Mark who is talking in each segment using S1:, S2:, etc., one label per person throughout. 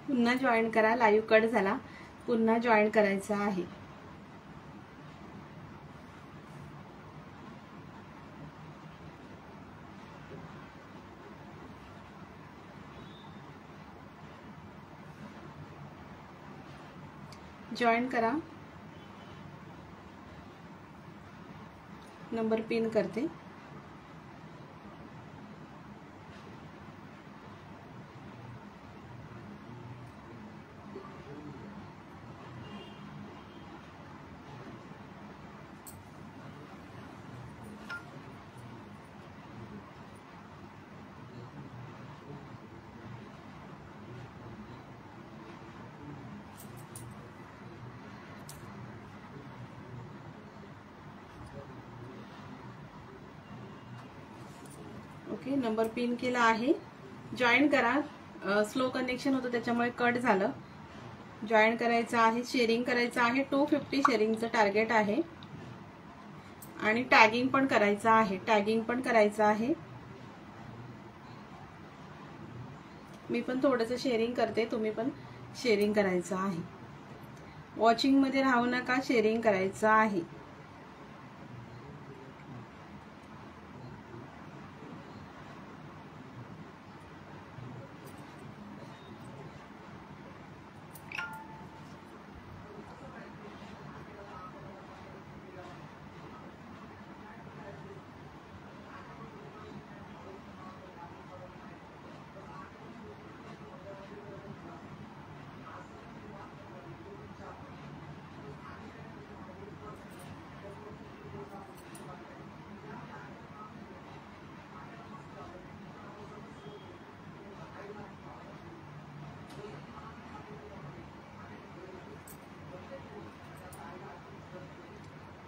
S1: पुन्हा जॉईन करा, live cut झाला, पुन्हा जॉईन करायचं आहे. जॉईन करा. नंबर पिन करते. ओके, नंबर पिन केला आहे. जॉईन करा. स्लो कनेक्शन होतं त्याच्यामुळे कट झालं. जॉईन करायचं आहे, शेअरिंग करायचं आहे. 250 शेअरिंगचं टार्गेट आहे आणि टॅगिंग पण करायचं आहे. टॅगिंग पण करायचं आहे. मी पण थोडंसं शेअरिंग करते, तुम्ही पण शेअरिंग करायचं आहे. वॉचिंग मध्ये राहू नका, शेअरिंग करायचं आहे.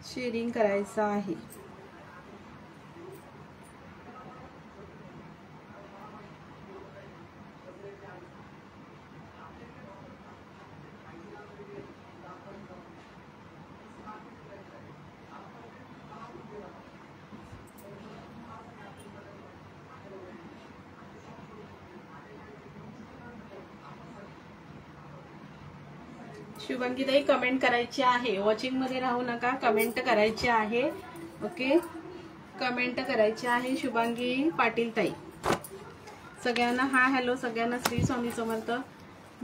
S1: शेअरिंग करायचं आहे. शुभांगीताई कमेंट करायची आहे. वॉचिंग मध्ये राहू नका, कमेंट करायची आहे. ओके, कमेंट करायची आहे. शुभांगी पाटील ताई, सगळ्यांना हा हॅलो, सगळ्यांना श्री स्वामी समर्थ.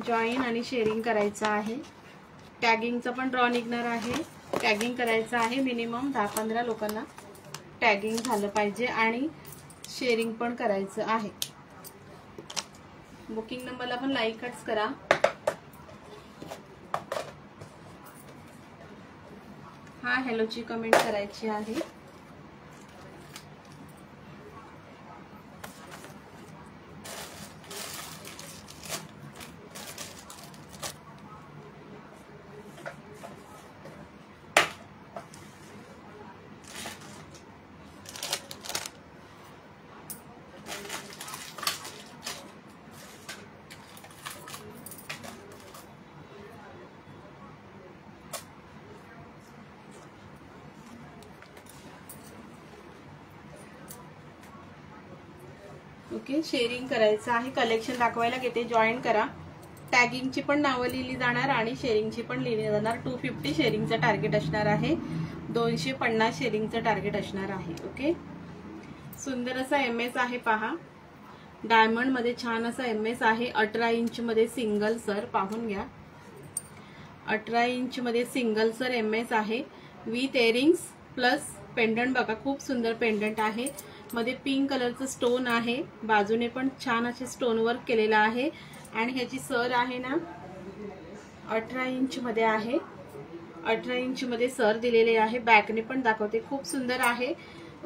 S1: जॉईन आणि शेअरिंग करायचं आहे. टॅगिंगचं पण ड्रॉ निघणार आहे. टॅगिंग करायचं आहे. मिनिमम 10-15 लोकांना टॅगिंग झालं पाहिजे आणि शेअरिंग पण करायचं आहे. बुकिंग नंबरला पण लाईकच करा. हा हॅलोची कमेंट करायची आहे. ओके, शेअरिंग करायचं आहे. कलेक्शन दाखवायला घेते, जॉईन करा. टॅगिंगची पण नावं लिहिली जाणार आणि शेअरिंगची पण लिहिली जाणार. 250 शेअरिंगचं टार्गेट असणार आहे. 250 शेअरिंगचं टार्गेट असणार आहे. ओके, सुंदर असा MS आहे पहा. डायमंड मध्ये छान असा MS आहे. 18 इंच मध्ये सिंगल सर, पाहून घ्या. 18 इंच मध्ये सिंगल सर MS आहे. विथ इयरिंग्स प्लस पेंडंट बघा, खूप सुंदर पेंडंट आहे. मध्ये पिंक कलरचं स्टोन आहे. बाजूने पण छान असे स्टोन वर्क केलेलं आहे. आणि ह्याची सर आहे ना 18 इंच मध्ये आहे. 18 इंच मध्ये सर दिलेले आहे. बॅकने पण दाखवते, खूप सुंदर आहे.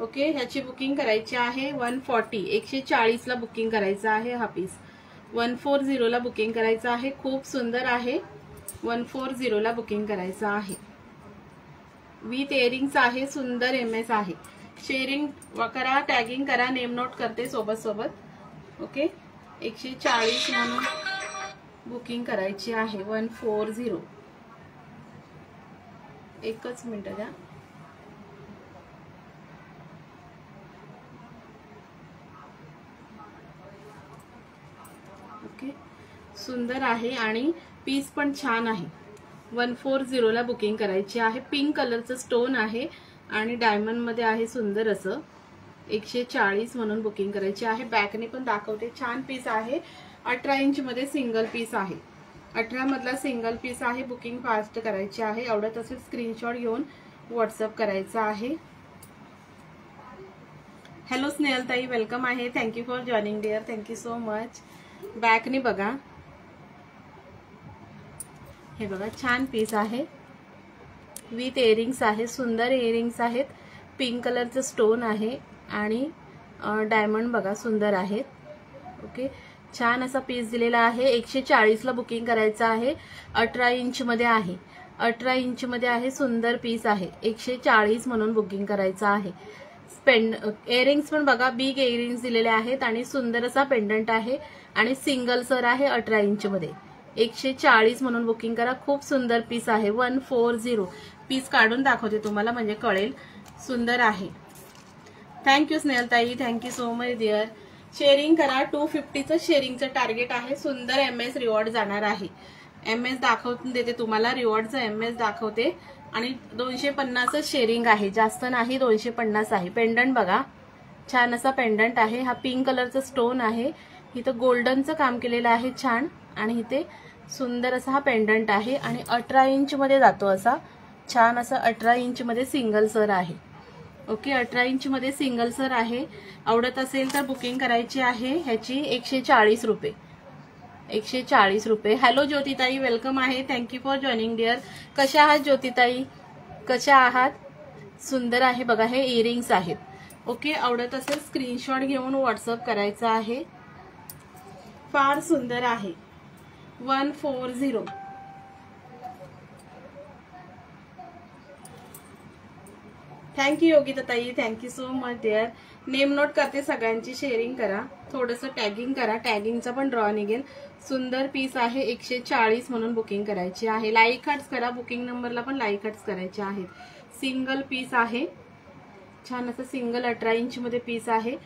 S1: ओके, ह्याची बुकिंग करायची आहे. 140 ला बुकिंग करायचं आहे. हा पीस 140 ला बुकिंग करायचं आहे. खूप सुंदर आहे. 140 ला बुकिंग करायचं आहे. विथ इयरिंग्स आहे. सुंदर MS आहे. शेअरिंग करा, टॅगिंग करा. नेम नोट करते सोबत सोबत. ओके, 140 म्हणून बुकिंग करायची आहे. 140. एकच मिनिट द्या. ओके, सुंदर आहे आणि पीस पण छान आहे. 140 ला बुकिंग करायची आहे. पिंक कलरचं स्टोन आहे आणि डायमंड मध्ये आहे सुंदर असं. 140 म्हणून बुकिंग करायची आहे. बॅकने पण दाखवते. छान पीस आहे. 18 इंच मध्ये सिंगल पीस आहे. 18 मधला सिंगल पीस आहे. बुकिंग फास्ट करायची आहे. आवडत असेल स्क्रीनशॉट घेऊन व्हॉट्सअप करायचा आहे. हॅलो स्नेहल ताई, वेलकम आहे. Thank you for joining dear. Thank you so much. बॅकने बघा, हे बघा छान पीस आहे. विथ इयरिंग्स आहे. सुंदर इयरिंग्स आहेत. पिंक कलरचं स्टोन आहे आणि डायमंड बघा सुंदर आहेत. ओके, छान असा पीस दिलेला आहे. 140 ला बुकिंग करायचं आहे. 18 इंच मध्ये आहे. 18 इंच मध्ये आहे. सुंदर पीस आहे. 140 म्हणून बुकिंग करायचं आहे. इयरिंग्स पण बघा, बिग इयरिंग्स दिलेले आहेत आणि सुंदर असा पेंडंट आहे आणि सिंगल सर आहे 18 इंच मध्ये. 140 म्हणून बुकिंग करा. खूप सुंदर पीस आहे. 140 पीस काढून दाखवते तुम्हाला म्हणजे कळेल. सुंदर आहे. थँक्यू स्नेहल ताई, thank you so much dear. Sharing करा. 250चं शेअरिंगचं टार्गेट आहे. सुंदर MS रिवॉर्ड जाणार आहे. MS दाखवून देते तुम्हाला. रिवॉर्डचं MS दाखवते आणि 250चं शेअरिंग आहे. जास्त नाही, 250 आहे. पेंडंट बघा, छान असा पेंडंट आहे. हा पिंक कलरचा स्टोन आहे. इथं गोल्डनचं काम केलेलं आहे छान आणि इथे सुंदर असा हा पेंडंट आहे आणि 18 इंच मध्ये जातो असा. छान असा 18 इंच मध्ये सिंगल सर आहे. ओके, 18 इंच मध्ये सिंगल सर आहे. आवडत असेल तर बुकिंग करायची आहे. ह्याची 140 रुपये. 140 रुपये. हॅलो ज्योतिताई, वेलकम आहे. Thank you for joining dear. कशा आहात ज्योतिताई, कशा आहात? सुंदर आहे बघा, हे इयरिंग्स आहेत. ओके, आवडत असेल स्क्रीनशॉट घेऊन व्हॉट्सअप करायचा आहे. फार सुंदर आहे. 140. थँक्यू योगिता ताई, thank you so much dear. Name note करते, सगळ्यांची शेअरिंग करा. थोडंसं टॅगिंग करा. टॅगिंगचा पण ड्रॉ निघेल. सुंदर पीस आहे. 140 म्हणून बुकिंग करायची आहे. लाईक हार्ट्स करा. बुकिंग नंबरला पण लाईक हार्ट्स करायचे आहेत. सिंगल पीस आहे. छान असं सिंगल 18 इंच मध्ये पीस आहे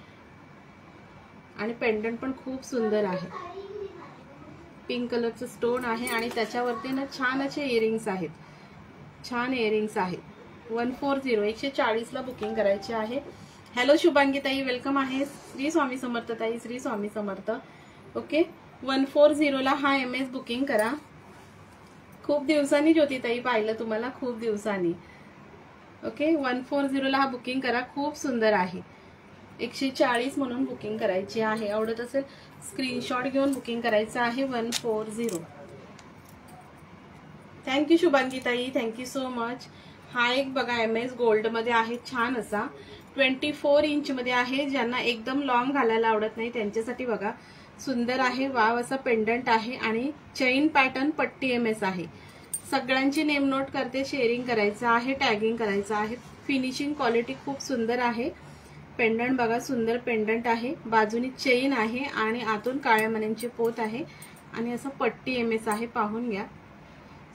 S1: आणि पेंडंट पण खूप सुंदर आहे. पिंक कलरचं स्टोन आहे आणि त्याच्यावरती ना छान असे इयरिंग्स आहेत. छान इयरिंग्स आहेत. 140 140 ला बुकिंग करायची आहे. हॅलो शुभांगी ताई, वेलकम आहे. श्री स्वामी समर्थ ताई, श्री स्वामी समर्थ. ओके, 140 ला हा MS बुकिंग करा. खूप दिवसांनी ज्योती ताई पाहिलं तुम्हाला, खूप दिवसांनी. ओके, 140 ला हा बुकिंग करा. खूप सुंदर आहे. 140 म्हणून बुकिंग करायची आहे. आवडत असेल स्क्रीनशॉट घेऊन बुकिंग करायचं आहे. 140. थँक्यू शुभांगी ताई, थँक्यू सो मच. हा एक बघा MS गोल्ड मध्ये आहे. छान असा 24 इंच मध्ये आहे. ज्यांना एकदम लॉंग घालायला आवडत नाही त्यांच्यासाठी बघा सुंदर आहे. वाव असा पेंडंट आहे आणि चेन पॅटर्न पट्टी MS आहे. सगळ्यांची नेम नोट करते. शेअरिंग करायचं आहे. टॅगिंग करायचं आहे. फिनिशिंग क्वालिटी खूप सुंदर आहे. पेंडंट बघा, सुंदर पेंडंट आहे. बाजूनी चेन आहे आणि आतून काळ्या मण्यांचे पोत आहे आणि असं पट्टी MS आहे. पाहून घ्या.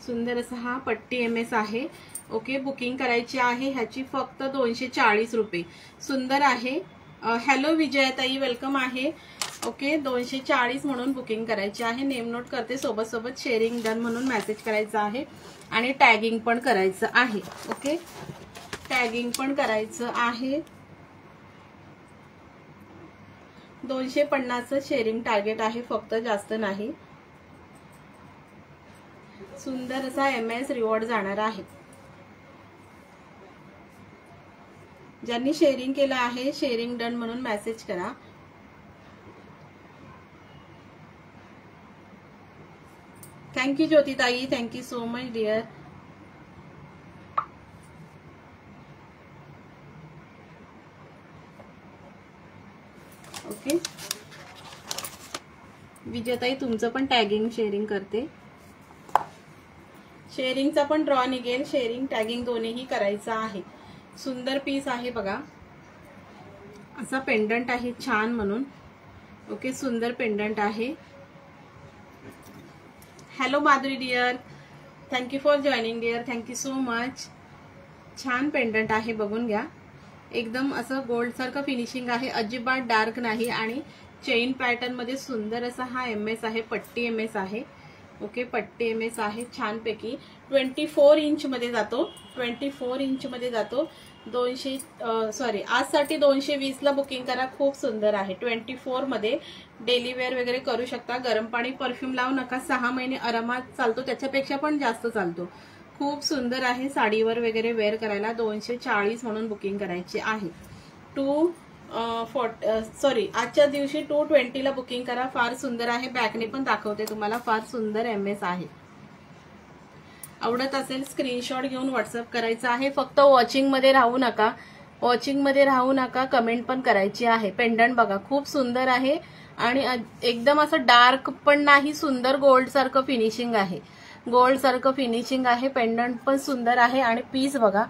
S1: सुंदर असा हा पट्टी MS आहे. ओके, बुकिंग करायची आहे. ह्याची फक्त 240 रुपये. सुंदर आहे. हॅलो विजयाताई, वेलकम आहे. ओके, 240 म्हणून बुकिंग करायची आहे. नेम नोट करते. सोबत सोबत शेअरिंग डन म्हणून मेसेज करायचं आहे आणि टॅगिंग पण करायचं आहे. ओके, टॅगिंग पण करायचं आहे. 250चं शेअरिंग टार्गेट आहे फक्त, जास्त नाही. सुंदर असा MS रिवॉर्ड जाणार आहे. ज्यांनी शेअरिंग केलं आहे शेअरिंग डन म्हणून मेसेज करा. Thank you Jyotitai, thank you so much dear. Okay, Vijaytai तुमचं पण टॅगिंग शेअरिंग करते. शेअरिंगचा पण ड्रॉ निघेल. शेअरिंग टॅगिंग दोन्हीही करायचं आहे. सुंदर पीस आहे बघा. असा पेंडंट आहे छान म्हणून. ओके, सुंदर पेंडंट आहे. Hello Madhuri dear, thank you for joining dear. Thank you so much. छान पेंडंट आहे, बघून घ्या. एकदम असं गोल्ड सारखं फिनिशिंग आहे. अजिबात डार्क नाही आणि चेन पॅटर्न मध्ये सुंदर असा हा MS आहे, पट्टी MS आहे. ओके, पट्टी MS आहे छानपैकी. 24 इंच मध्ये जातो, 24 इंच मध्ये जातो. 200 आजसाठी 220 ला बुकिंग करा. खूप सुंदर आहे. 24 मध्ये डेली वेअर वगैरे करू शकता. गरम पाणी परफ्यूम लावू नका, 6 महिने आरामात चालतो, त्याच्यापेक्षा पण जास्त चालतो. खूप सुंदर आहे, साडीवर वगैरे वेअर करायला. 240 म्हणून बुकिंग करायची आहे. आजच्या दिवशी 220 ला बुकिंग करा. फार सुंदर आहे. बॅकने पण दाखवते तुम्हाला, फार सुंदर MS आहे. आवडत असेल स्क्रीनशॉट घेऊन व्हॉट्सअप करायचा आहे. फक्त वॉचिंग मध्ये राहू नका, वॉचिंग मध्ये राहू नका, कमेंट पण करायची आहे. पेंडंट बघा खूप सुंदर आहे आणि एकदम असं डार्क पण नाही, सुंदर गोल्ड सारखं फिनिशिंग आहे, गोल्ड सारखं फिनिशिंग आहे. पेंडंट पण सुंदर आहे आणि पीस बघा,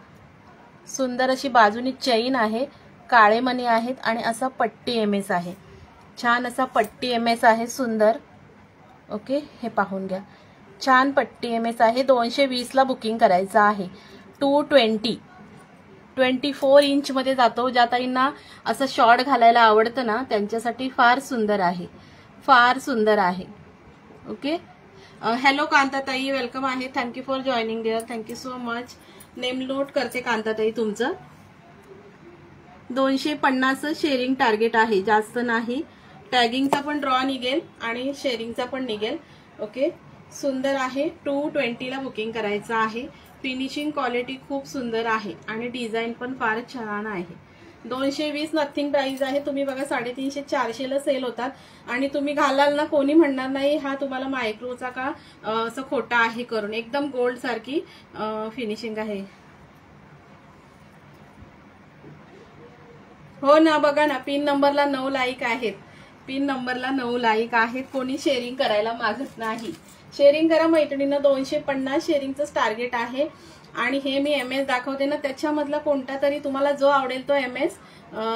S1: सुंदर अशी बाजूनी चेन आहे, काळे मणी आहेत आणि असा पट्टी MS आहे. छान असा पट्टी MS आहे, सुंदर. ओके, हे पाहून घ्या, छान पट्टी MS आहे. 220 ला बुकिंग करायचं आहे. 24 इंच मध्ये जातो. ज्या ताईंना असं शॉर्ट घालायला आवडतं ना, त्यांच्यासाठी फार सुंदर आहे, फार सुंदर आहे. ओके, हॅलो कांताताई, वेलकम आहे. Thank you for joining dear, thank you so much. Name note करते कांताताई तुमचं. 250 शेअरिंग टार्गेट आहे, जास्त नाही. टॅगिंगचा पण ड्रॉ निघेल आणि शेअरिंगचा पण निघेल. ओके, सुंदर आहे. 220 ला बुकिंग करायचं आहे. फिनिशिंग क्वालिटी खूप सुंदर आहे आणि डिझाईन पण फार छान आहे. 220 नथिंग प्राइस आहे. तुम्ही बघा 350 400 ला सेल होतात आणि तुम्ही घालाल ना, कोणी म्हणणार नाही हा तुम्हाला मायक्रोचा का असं खोटा आहे करून. एकदम गोल्ड सारखी फिनिशिंग आहे. हो ना, बघा ना, पिन नंबरला 9 लाईक आहेत, पिन नंबरला 9 लाईक आहेत. कोणी शेअरिंग करायला मागत नाही. शेअरिंग करा मैत्रिणींना. 250 शेअरिंगचं टार्गेट आहे आणि हे मी MS दाखवते ना, त्याच्यामधला कोणता तरी तुम्हाला जो आवडेल तो MS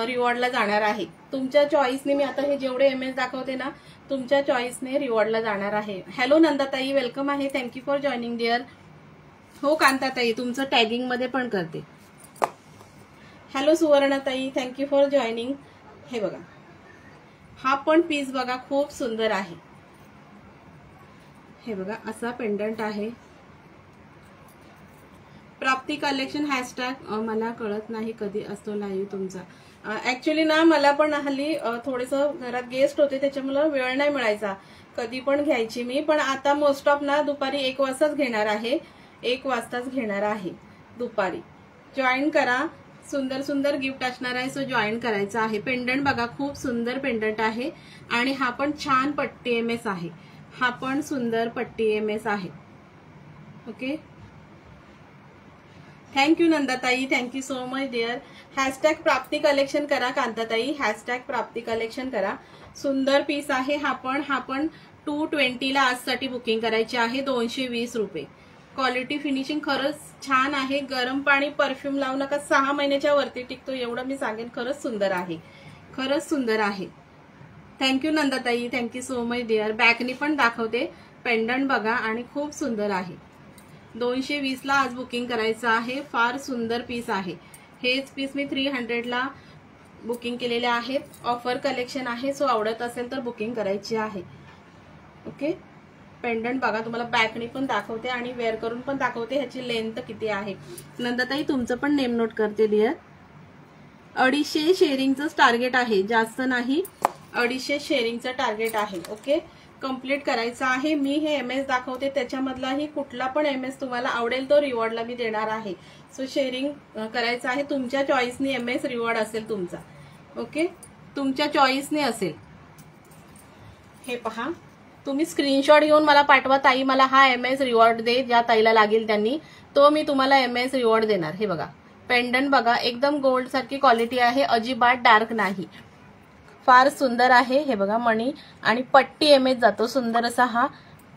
S1: रिवॉर्डला जाणार आहे. तुमच्या चॉईसने मी आता हे जेवढे MS दाखवते ना, तुमच्या चॉईसने रिवॉर्डला जाणार आहे. हॅलो नंदाताई, वेलकम आहे. Thank you for joining dear. हो कांताताई, तुमचं टॅगिंग मध्ये पण करते. Hello Suvarnatai, thank you for joining. हे बघा, हा पण पीस बघा खूप सुंदर आहे. हे बघा, असा पेंडंट आहे. प्राप्ती कलेक्शन हॅशटॅग. मला कळत नाही कधी असतो लाईव्ह तुमचा. ऍक्च्युली ना, मला पण हल्ली थोडंसं घरात गेस्ट होते, त्याच्यामुळे वेळ नाही मिळायचा. कधी पण घ्यायची मी, पण आता मोस्ट ऑफ ना दुपारी 1 वाजताच घेणार आहे. 1 वाजताच घेणार आहे दुपारी. जॉईन करा, सुंदर सुंदर गिफ्ट असणार आहे, सो जॉईन करायचं आहे. पेंडंट बघा, खूप सुंदर पेंडंट आहे आणि हा पण छान पट्टी MS आहे. हा पण सुंदर पट्टी MS आहे. Okay, thank you Nandatai, thank you so much dear. Hashtag Prapti collection करा कांताताई, हॅशटॅग प्राप्ती कलेक्शन करा. सुंदर पीस आहे. हा पण 220 ला आजसाठी बुकिंग करायची आहे. 220 रुपये. क्वालिटी फिनिशिंग खरंच छान आहे. गरम पाणी परफ्यूम लावू नका, 6 महिन्याच्या वरती टिकतो, एवढं मी सांगेन. खरंच सुंदर आहे, खरंच सुंदर आहे. Thank you Nandatai, thank you so much dear. बॅकनी पण दाखवते. पेंडंट बघा आणि खूप सुंदर आहे. 220 ला आज बुकिंग करायचं आहे. फार सुंदर पीस आहे. हेच पीस मी 300 ला बुकिंग केलेले आहेत. ऑफर कलेक्शन आहे, सो आवडत असेल तर बुकिंग करायची आहे. ओके, पेंडंट बघा, तुम्हाला बॅकनी पण दाखवते आणि वेअर करून पण दाखवते ह्याची लेंथ किती आहे. नंदाताई तुमचं पण नेम नोट करते डिअर. 250 शेअरिंगचं टार्गेट आहे, जास्त नाही. 250 शेअरिंगचं टार्गेट आहे. ओके, कंप्लीट करायचं आहे. मी हे MS दाखवते, त्याच्यामधलाही कुठला पण MS तुम्हाला आवडेल तो रिवॉर्डला मी देणार आहे. सो शेअरिंग करायचं आहे. तुमच्या चॉईसने MS रिवॉर्ड असेल तुमचा. ओके, तुमच्या चॉईसने असेल. हे पहा, तुम्ही स्क्रीनशॉट घेऊन मला पाठवा, ताई मला हा MS रिवॉर्ड दे, ज्या ताईला लागेल त्यांनी, तो मी तुम्हाला MS रिवॉर्ड देणार. हे बघा, पेंडंट बघा, एकदम गोल्ड सारखी क्वालिटी आहे, अजिबात डार्क नाही, फार सुंदर आहे. हे बघा, मणी आणि पट्टी MS जातो, सुंदर असा हा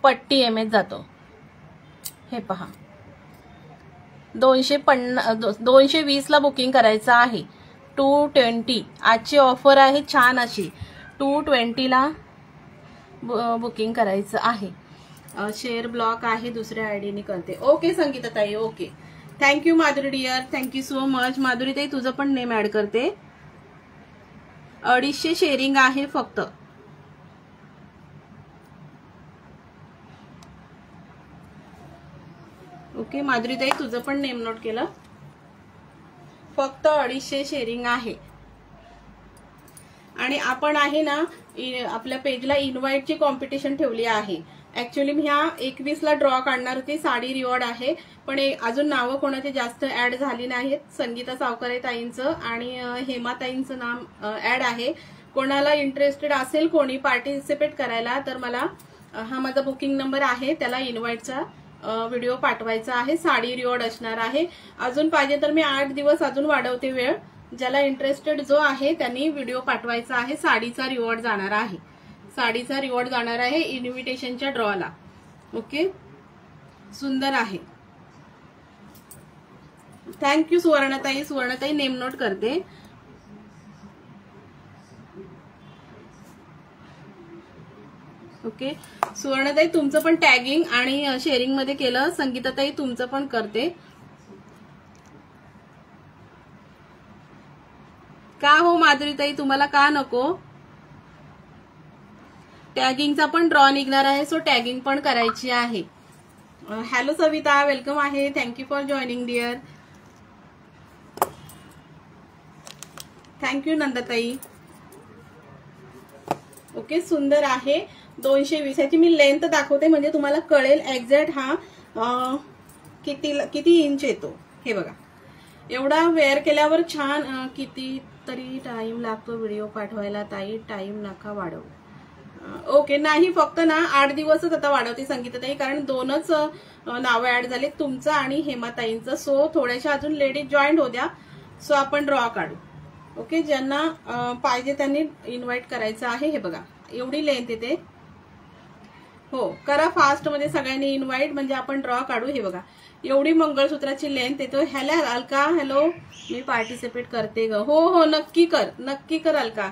S1: पट्टी MS जातो. हे पहा, 220 ला बुकिंग करायचं आहे. 220 आजची ऑफर आहे छान अशी. 220 ला बुकिंग करायचं आहे. शेअर ब्लॉक आहे, दुसऱ्या आयडीने करते. ओके संगीता ताई, okay, thank you Madhuri dear, thank you so much. Madhuri ताई तुझं पण नेम ऍड करते. 250 शेअरिंग आहे फक्त. ओके माधुरीताई तुझं पण नेम नोट केलं. फक्त 250 शेअरिंग आहे. आणि आपण आहे ना आपल्या पेजला इन्व्हाइटची कॉम्पिटिशन ठेवली आहे. ऍक्च्युअली मी ह्या 21 ला ड्रॉ काढणार होती. साडी रिवॉर्ड आहे पण अजून नावं कोणाची जास्त ऍड झाली नाहीत. संगीता सावकारे ताईंचं आणि हेमा ताईंचं नाम ऍड आहे. कोणाला इंटरेस्टेड असेल कोणी पार्टिसिपेट करायला तर मला हा माझा बुकिंग नंबर आहे, त्याला इन्व्हाइटचा व्हिडिओ पाठवायचा आहे. साडी रिवॉर्ड असणार आहे. अजून पाहिजे तर मी 8 दिवस अजून वाढवते वेळ. ज्याला इंटरेस्टेड जो आहे त्यांनी व्हिडिओ पाठवायचा आहे. साडीचा रिवॉर्ड जाणार आहे. साडीचा रिवॉर्ड जाणार आहे इन्व्हिटेशनच्या ड्रॉला. ओके सुंदर आहे. थँक्यू सुवर्णताई. सुवर्णताई नेम नोट करते. ओके सुवर्णताई तुमचं पण टॅगिंग आणि शेअरिंग मध्ये केलं. संगीताताई तुमचं पण करते. का हो माधुरीताई तुम्हाला का नको? टॅगिंगचा पण ड्रॉ निघणार आहे सो टॅगिंग पण करायची आहे. हॅलो सविता वेलकम आहे. Thank you for joining dear. Thank you नंदाताई. ओके सुंदर आहे. 220 ची मी लेंथ दाखवते म्हणजे तुम्हाला कळेल एक्झॅक्ट हा किती इंच येतो. हे बघा एवढा वेअर केल्यावर छान. किती तरी टाइम लागतो व्हिडिओ पाठवायला ताई? टाइम नका वाढवू. ओके नाही फक्त ना 8 दिवसच आता वाढवते संगीताताई कारण 2च नावं ऍड झाले तुमचं आणि हेमाताईंचं. सो थोड्याशा अजून लेडीज जॉईंट होत्या सो आपण ड्रॉ काढू. ओके ज्यांना पाहिजे त्यांनी इन्व्हाइट करायचं आहे. हे बघा एवढी लेंथ येते. हो करा फास्ट मध्ये सगळ्यांनी इन्व्हाइट म्हणजे आपण ड्रॉ काढू. हे बघा एवढी मंगळसूत्राची लेंथ येतो. हॅलो अलका. हॅलो मी पार्टिसिपेट करते ग. हो हो नक्की कर अलका.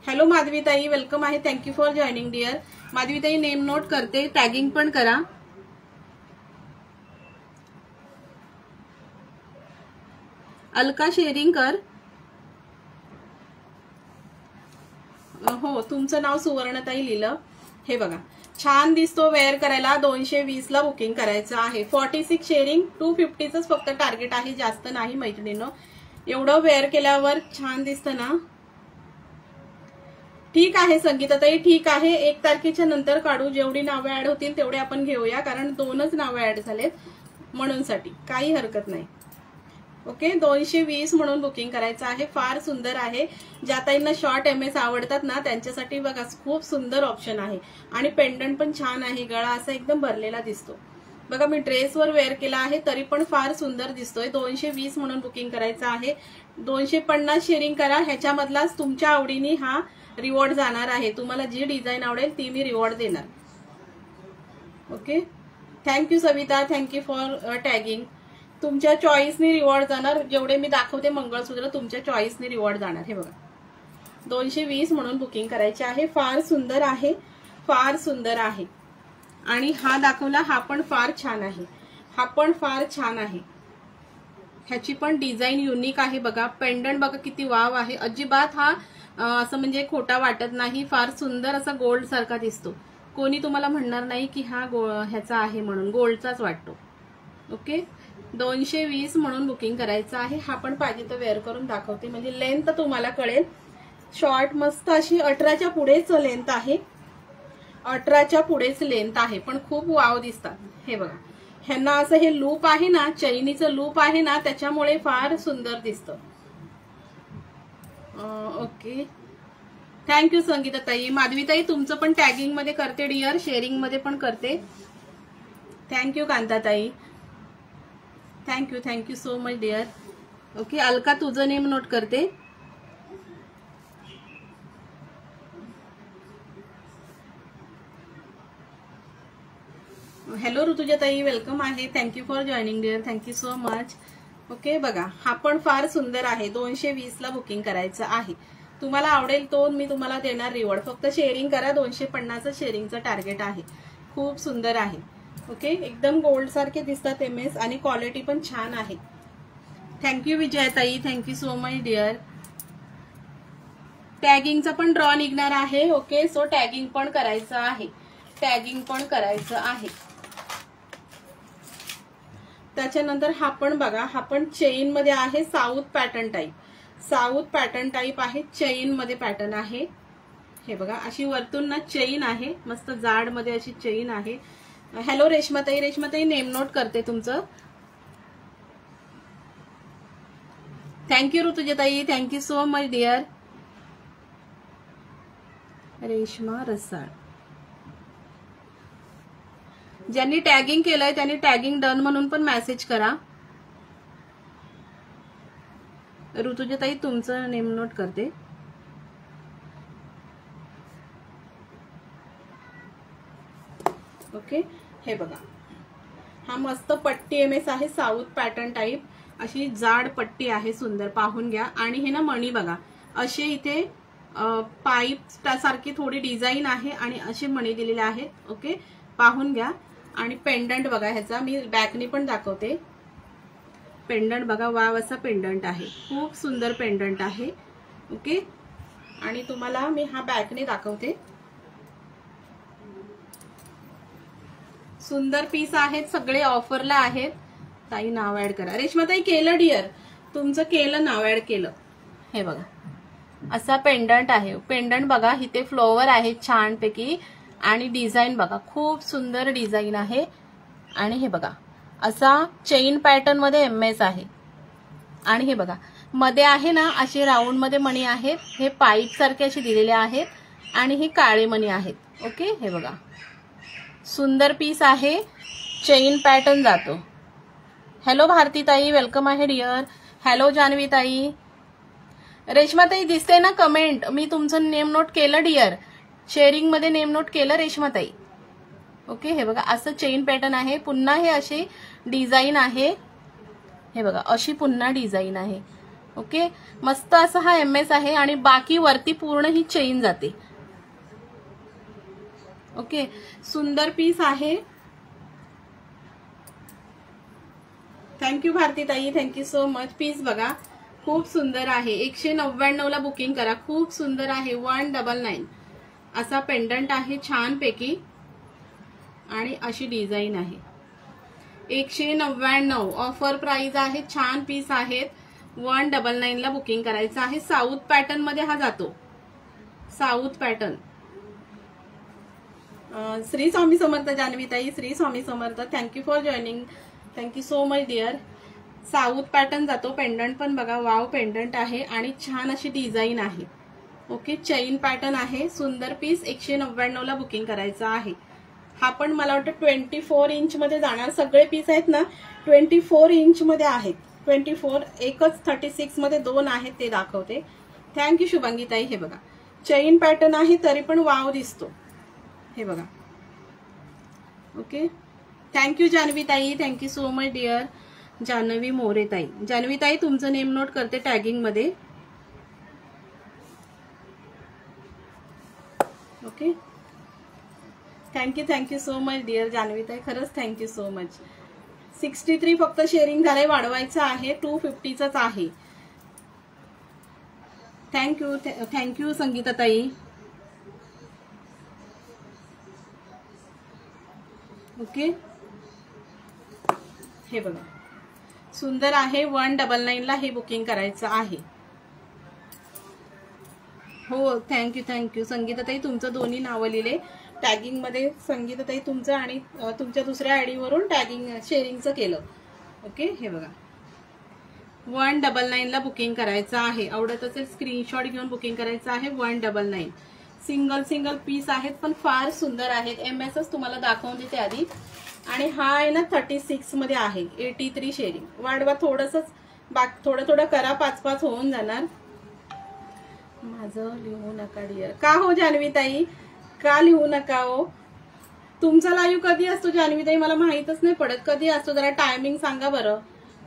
S1: हॅलो माधवीताई वेलकम आहे. Thank you for joining dear. Madhavitai name note करते. टॅगिंग पण करा. अलका शेअरिंग कर. हो तुमचं नाव सुवर्णताई लिहिलं. हे बघा छान दिसतो वेअर करायला. 220 ला बुकिंग करायचं आहे. 46 शेअरिंग 250च फक्त टार्गेट आहे जास्त नाही मैत्रिणींनो. एवढं वेअर केल्यावर छान दिसतं ना. ठीक आहे संगीताताई ठीक आहे. 1 तारखेच्या नंतर काढू. जेवढी नावं ऍड होतील तेवढे आपण घेऊया कारण 2च नावं ऍड झालेत म्हणून साठी काही हरकत नाही. ओके 220 म्हणून बुकिंग करायचं आहे. फार सुंदर आहे. ज्या ताईंना शॉर्ट MS आवडतात ना त्यांच्यासाठी बघा खूप सुंदर ऑप्शन आहे. आणि पेंडंट पण छान आहे. गळा असा एकदम भरलेला दिसतो. बघा मी ड्रेसवर वेअर केला आहे तरी पण फार सुंदर दिसतोय. 220 म्हणून बुकिंग करायचं आहे. 250 शेअरिंग करा. ह्याच्यामधलाच तुमच्या आवडीने हा रिवॉर्ड जाणार आहे. तुम्हाला जी डिझाईन आवडेल ती मी रिवॉर्ड देणार. Okay thank you Savita. Thank you for tagging. तुमच्या चॉईसने रिवॉर्ड जाणार. जेवढे मी दाखवते मंगळसूत्र तुमच्या चॉईसने रिवॉर्ड जाणार. हे बघा 220 म्हणून बुकिंग करायचे आहे. फार सुंदर आहे. फार सुंदर आहे. आणि हा दाखवला हा पण फार छान आहे. हा पण फार छान आहे. ह्याची पण डिझाईन युनिक आहे. बघा पेंडंट बघा किती वाव आहे. अजिबात हा असं म्हणजे खोटा वाटत नाही. फार सुंदर असा गोल्ड सारखा दिसतो. कोणी तुम्हाला म्हणणार नाही की हा ह्याचा आहे म्हणून गोल्डचाच वाटतो. ओके 220 म्हणून बुकिंग करायचं आहे. हा पण पाहिजे तर वेअर करून दाखवते म्हणजे लेंथ तुम्हाला कळेल. शॉर्ट मस्त अशी 18च्या पुढेच लेंथ आहे. 18च्या पुढेच लेंथ आहे पण खूप वाव दिसतात. हे बघा ह्यांना असं हे लूप आहे ना चैनीचं लूप आहे ना त्याच्यामुळे फार सुंदर दिसतं. Okay thank you संगीताताई. माधवीताई तुमचं पण टॅगिंग मध्ये करते डिअर. शेअरिंग मध्ये पण करते. Thank you Kantatai. Thank you so much dear. Okay Alka तुझं नेम नोट करते. हॅलो ऋतुजाताई वेलकम आहे. Thank you for joining dear. Thank you so much. Okay बघा हा पण फार सुंदर आहे. 220 ला बुकिंग करायचं आहे. तुम्हाला आवडेल तो मी तुम्हाला देणार रिवॉर्ड. फक्त शेअरिंग करा. 250 शेअरिंगचं टार्गेट आहे. खूप सुंदर आहे. ओके एकदम गोल्ड सारखे दिसतात MS आणि क्वालिटी पण छान आहे. Thank you Vijayatai. Thank you so much dear. टॅगिंगचा पण ड्रॉ निघणार आहे. ओके सो टॅगिंग पण करायचं आहे. टॅगिंग पण करायचं आहे. त्याच्यानंतर हा पण बघा, हा पण चेन मध्ये आहे, south pattern type. South pattern type आहे, चेन मध्ये पॅटर्न आहे. हे बघा अशी वरतून ना चेन आहे, मस्त जाड मध्ये अशी चेन आहे. Hello Reshmatai, Reshmatai name note करते तुमचं. Thank you Rutujatai, thank you so much dear. Reshma Rasal, ज्यांनी टॅगिंग केलंय त्यांनी टॅगिंग डन म्हणून पण मेसेज करा. ऋतुजाताई तुमचं नेम नोट करते. ओके, हे बघा हा मस्त पट्टी एमएस आहे, साऊथ पॅटर्न टाईप. अशी जाड पट्टी आहे, सुंदर पाहून घ्या. आणि हे ना मणी बघा, असे इथे पाईप सारखी थोडी डिझाईन आहे आणि असे मणी दिलेले आहेत. ओके, पाहून घ्या. आणि पेंडंट बघा, ह्याचा मी बॅकनी पण दाखवते. पेंडंट बघा, वाव असा पेंडंट आहे, खूप सुंदर पेंडंट आहे. ओके, आणि तुम्हाला मी हा बॅकने दाखवते. सुंदर पीस आहेत, सगळे ऑफरला आहेत. ताई नाव ऍड करा. रेश्माताई केलं डिअर, तुमचं केलं, नाव ऍड केलं. हे बघा असा पेंडंट आहे. पेंडंट बघा, इथे फ्लोवर आहे छानपैकी आणि डिझाईन बघा, खूप सुंदर डिझाईन आहे. आणि हे बघा असा चेन पॅटर्न मध्ये एमएस आहे. आणि हे बघा मध्ये आहे ना असे राऊंड मध्ये मणी आहेत, हे पाईप सारखे असे दिलेले आहेत आणि हे काळे मणी आहेत. ओके, हे बघा सुंदर पीस आहे, चेन पॅटर्न जातो. हॅलो भारतीताई, वेलकम आहे डिअर. हॅलो जान्हवीताई. रेश्माताई दिसते ना कमेंट, मी तुमचं नेम नोट केलं डिअर, शेअरिंग मध्ये नेम नोट केलं रेश्माताई. ओके, हे बघा असं चेन पॅटर्न आहे. पुन्हा हे अशी डिझाईन आहे, हे बघा अशी पुन्हा डिझाईन आहे. ओके, मस्त असा हा एमएस आहे आणि बाकी वरती पूर्ण ही चेन जाते. ओके, सुंदर पीस आहे. Thank you Bharatitai, thank you so much. Piece बघा खूप सुंदर आहे. 199 ला बुकिंग करा, खूप सुंदर आहे. 199 असा पेंडंट आहे छानपैकी आणि अशी डिझाईन आहे. 199 ऑफर प्राइस आहे. छान पीस आहेत. 199 ला बुकिंग करायचं आहे. साऊथ पॅटर्न मध्ये हा जातो, south pattern. Shri Swami Samarth Janhavitai, Shri Swami Samarth. Thank you for joining, thank you so much dear. South pattern जातो. पेंडंट पण बघा, वाव पेंडंट आहे आणि छान अशी डिझाईन आहे. ओके, चेन पॅटर्न आहे. सुंदर पीस. 199 ला बुकिंग करायचं आहे. हा पण मला वाटतं 24 इंच मध्ये जाणार. सगळे पीस आहेत ना 24 इंच मध्ये आहेत. 24, एकच 36 मध्ये 2 आहेत, ते दाखवते. थँक्यू शुभांगीताई. हे बघा चेन पॅटर्न आहे तरी पण वाव दिसतो. हे बघा. Okay, thank you Janhavitai, thank you so much dear. Janhavi Moretai, Janhavitai तुमचं नेम नोट करते टॅगिंग मध्ये. Okay, thank you so much dear Janhavitai, खरंच थँक्यू सो मच. 63 फक्त शेअरिंग झालंय, वाढवायचं आहे. 250च आहे. थँक्यू संगीताताई. ओके, हे बघा सुंदर आहे. 199 ला हे बुकिंग करायचं आहे. हो, थँक्यू संगीताताई. तुमचं दोन्ही नावं लिहिले टॅगिंग मध्ये. संगीताताई तुमचं आणि तुमच्या दुसऱ्या आयडी वरून टॅगिंग शेअरिंगचं केलं. ओके, हे बघा 199 ला बुकिंग करायचं आहे. आवडत असेल स्क्रीनशॉट घेऊन बुकिंग करायचं आहे. 199 सिंगल पीस आहेत पण फार सुंदर आहेत. एमएसच तुम्हाला दाखवून देते आधी. आणि हा आहे ना 36 मध्ये आहे. 83 शेअरिंग. वाढवा थोडंसंच, थोडं करा, 5-5 होऊन जाणार. माझं लिहू नका डिअर. का हो जान्हवीताई, का लिहू नका हो? तुमचा लाईव्ह कधी असतो जान्हवीताई, मला माहितच नाही पडत कधी असतो. जरा टायमिंग सांगा बरं,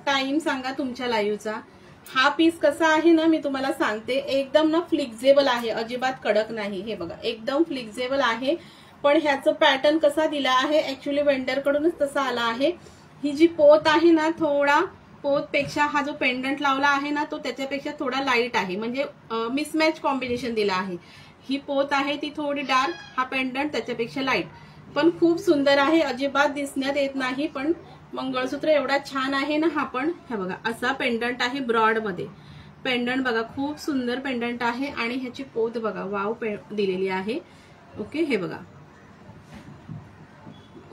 S1: टाइम सांगा तुमच्या लाईव्हचा. हा पीस कसा आहे ना मी तुम्हाला सांगते, एकदम ना फ्लेक्झिबल आहे, अजिबात कडक नाही. हे बघा एकदम फ्लेक्झिबल आहे. पण ह्याचं पॅटर्न कसा दिला आहे, ऍक्च्युली वेंडर कडूनच तसा आला आहे. ही जी पोत आहे ना, थोडा पोत पेक्षा हा जो पेंडंट लावला आहे ना तो त्याच्यापेक्षा थोडा लाईट आहे. म्हणजे मिसमॅच कॉम्बिनेशन दिला आहे. ही पोत आहे ती थोडी डार्क, हा पेंडंट त्याच्यापेक्षा लाईट. पण खूप सुंदर आहे, अजिबात दिसण्यात येत नाही. पण मंगळसूत्र एवढा छान आहे ना हा पण. हे बघा असा पेंडंट आहे ब्रॉड मध्ये. पेंडंट बघा खूप सुंदर पेंडंट आहे आणि ह्याची पोत बघा वाव दिलेली आहे. ओके हे बघा.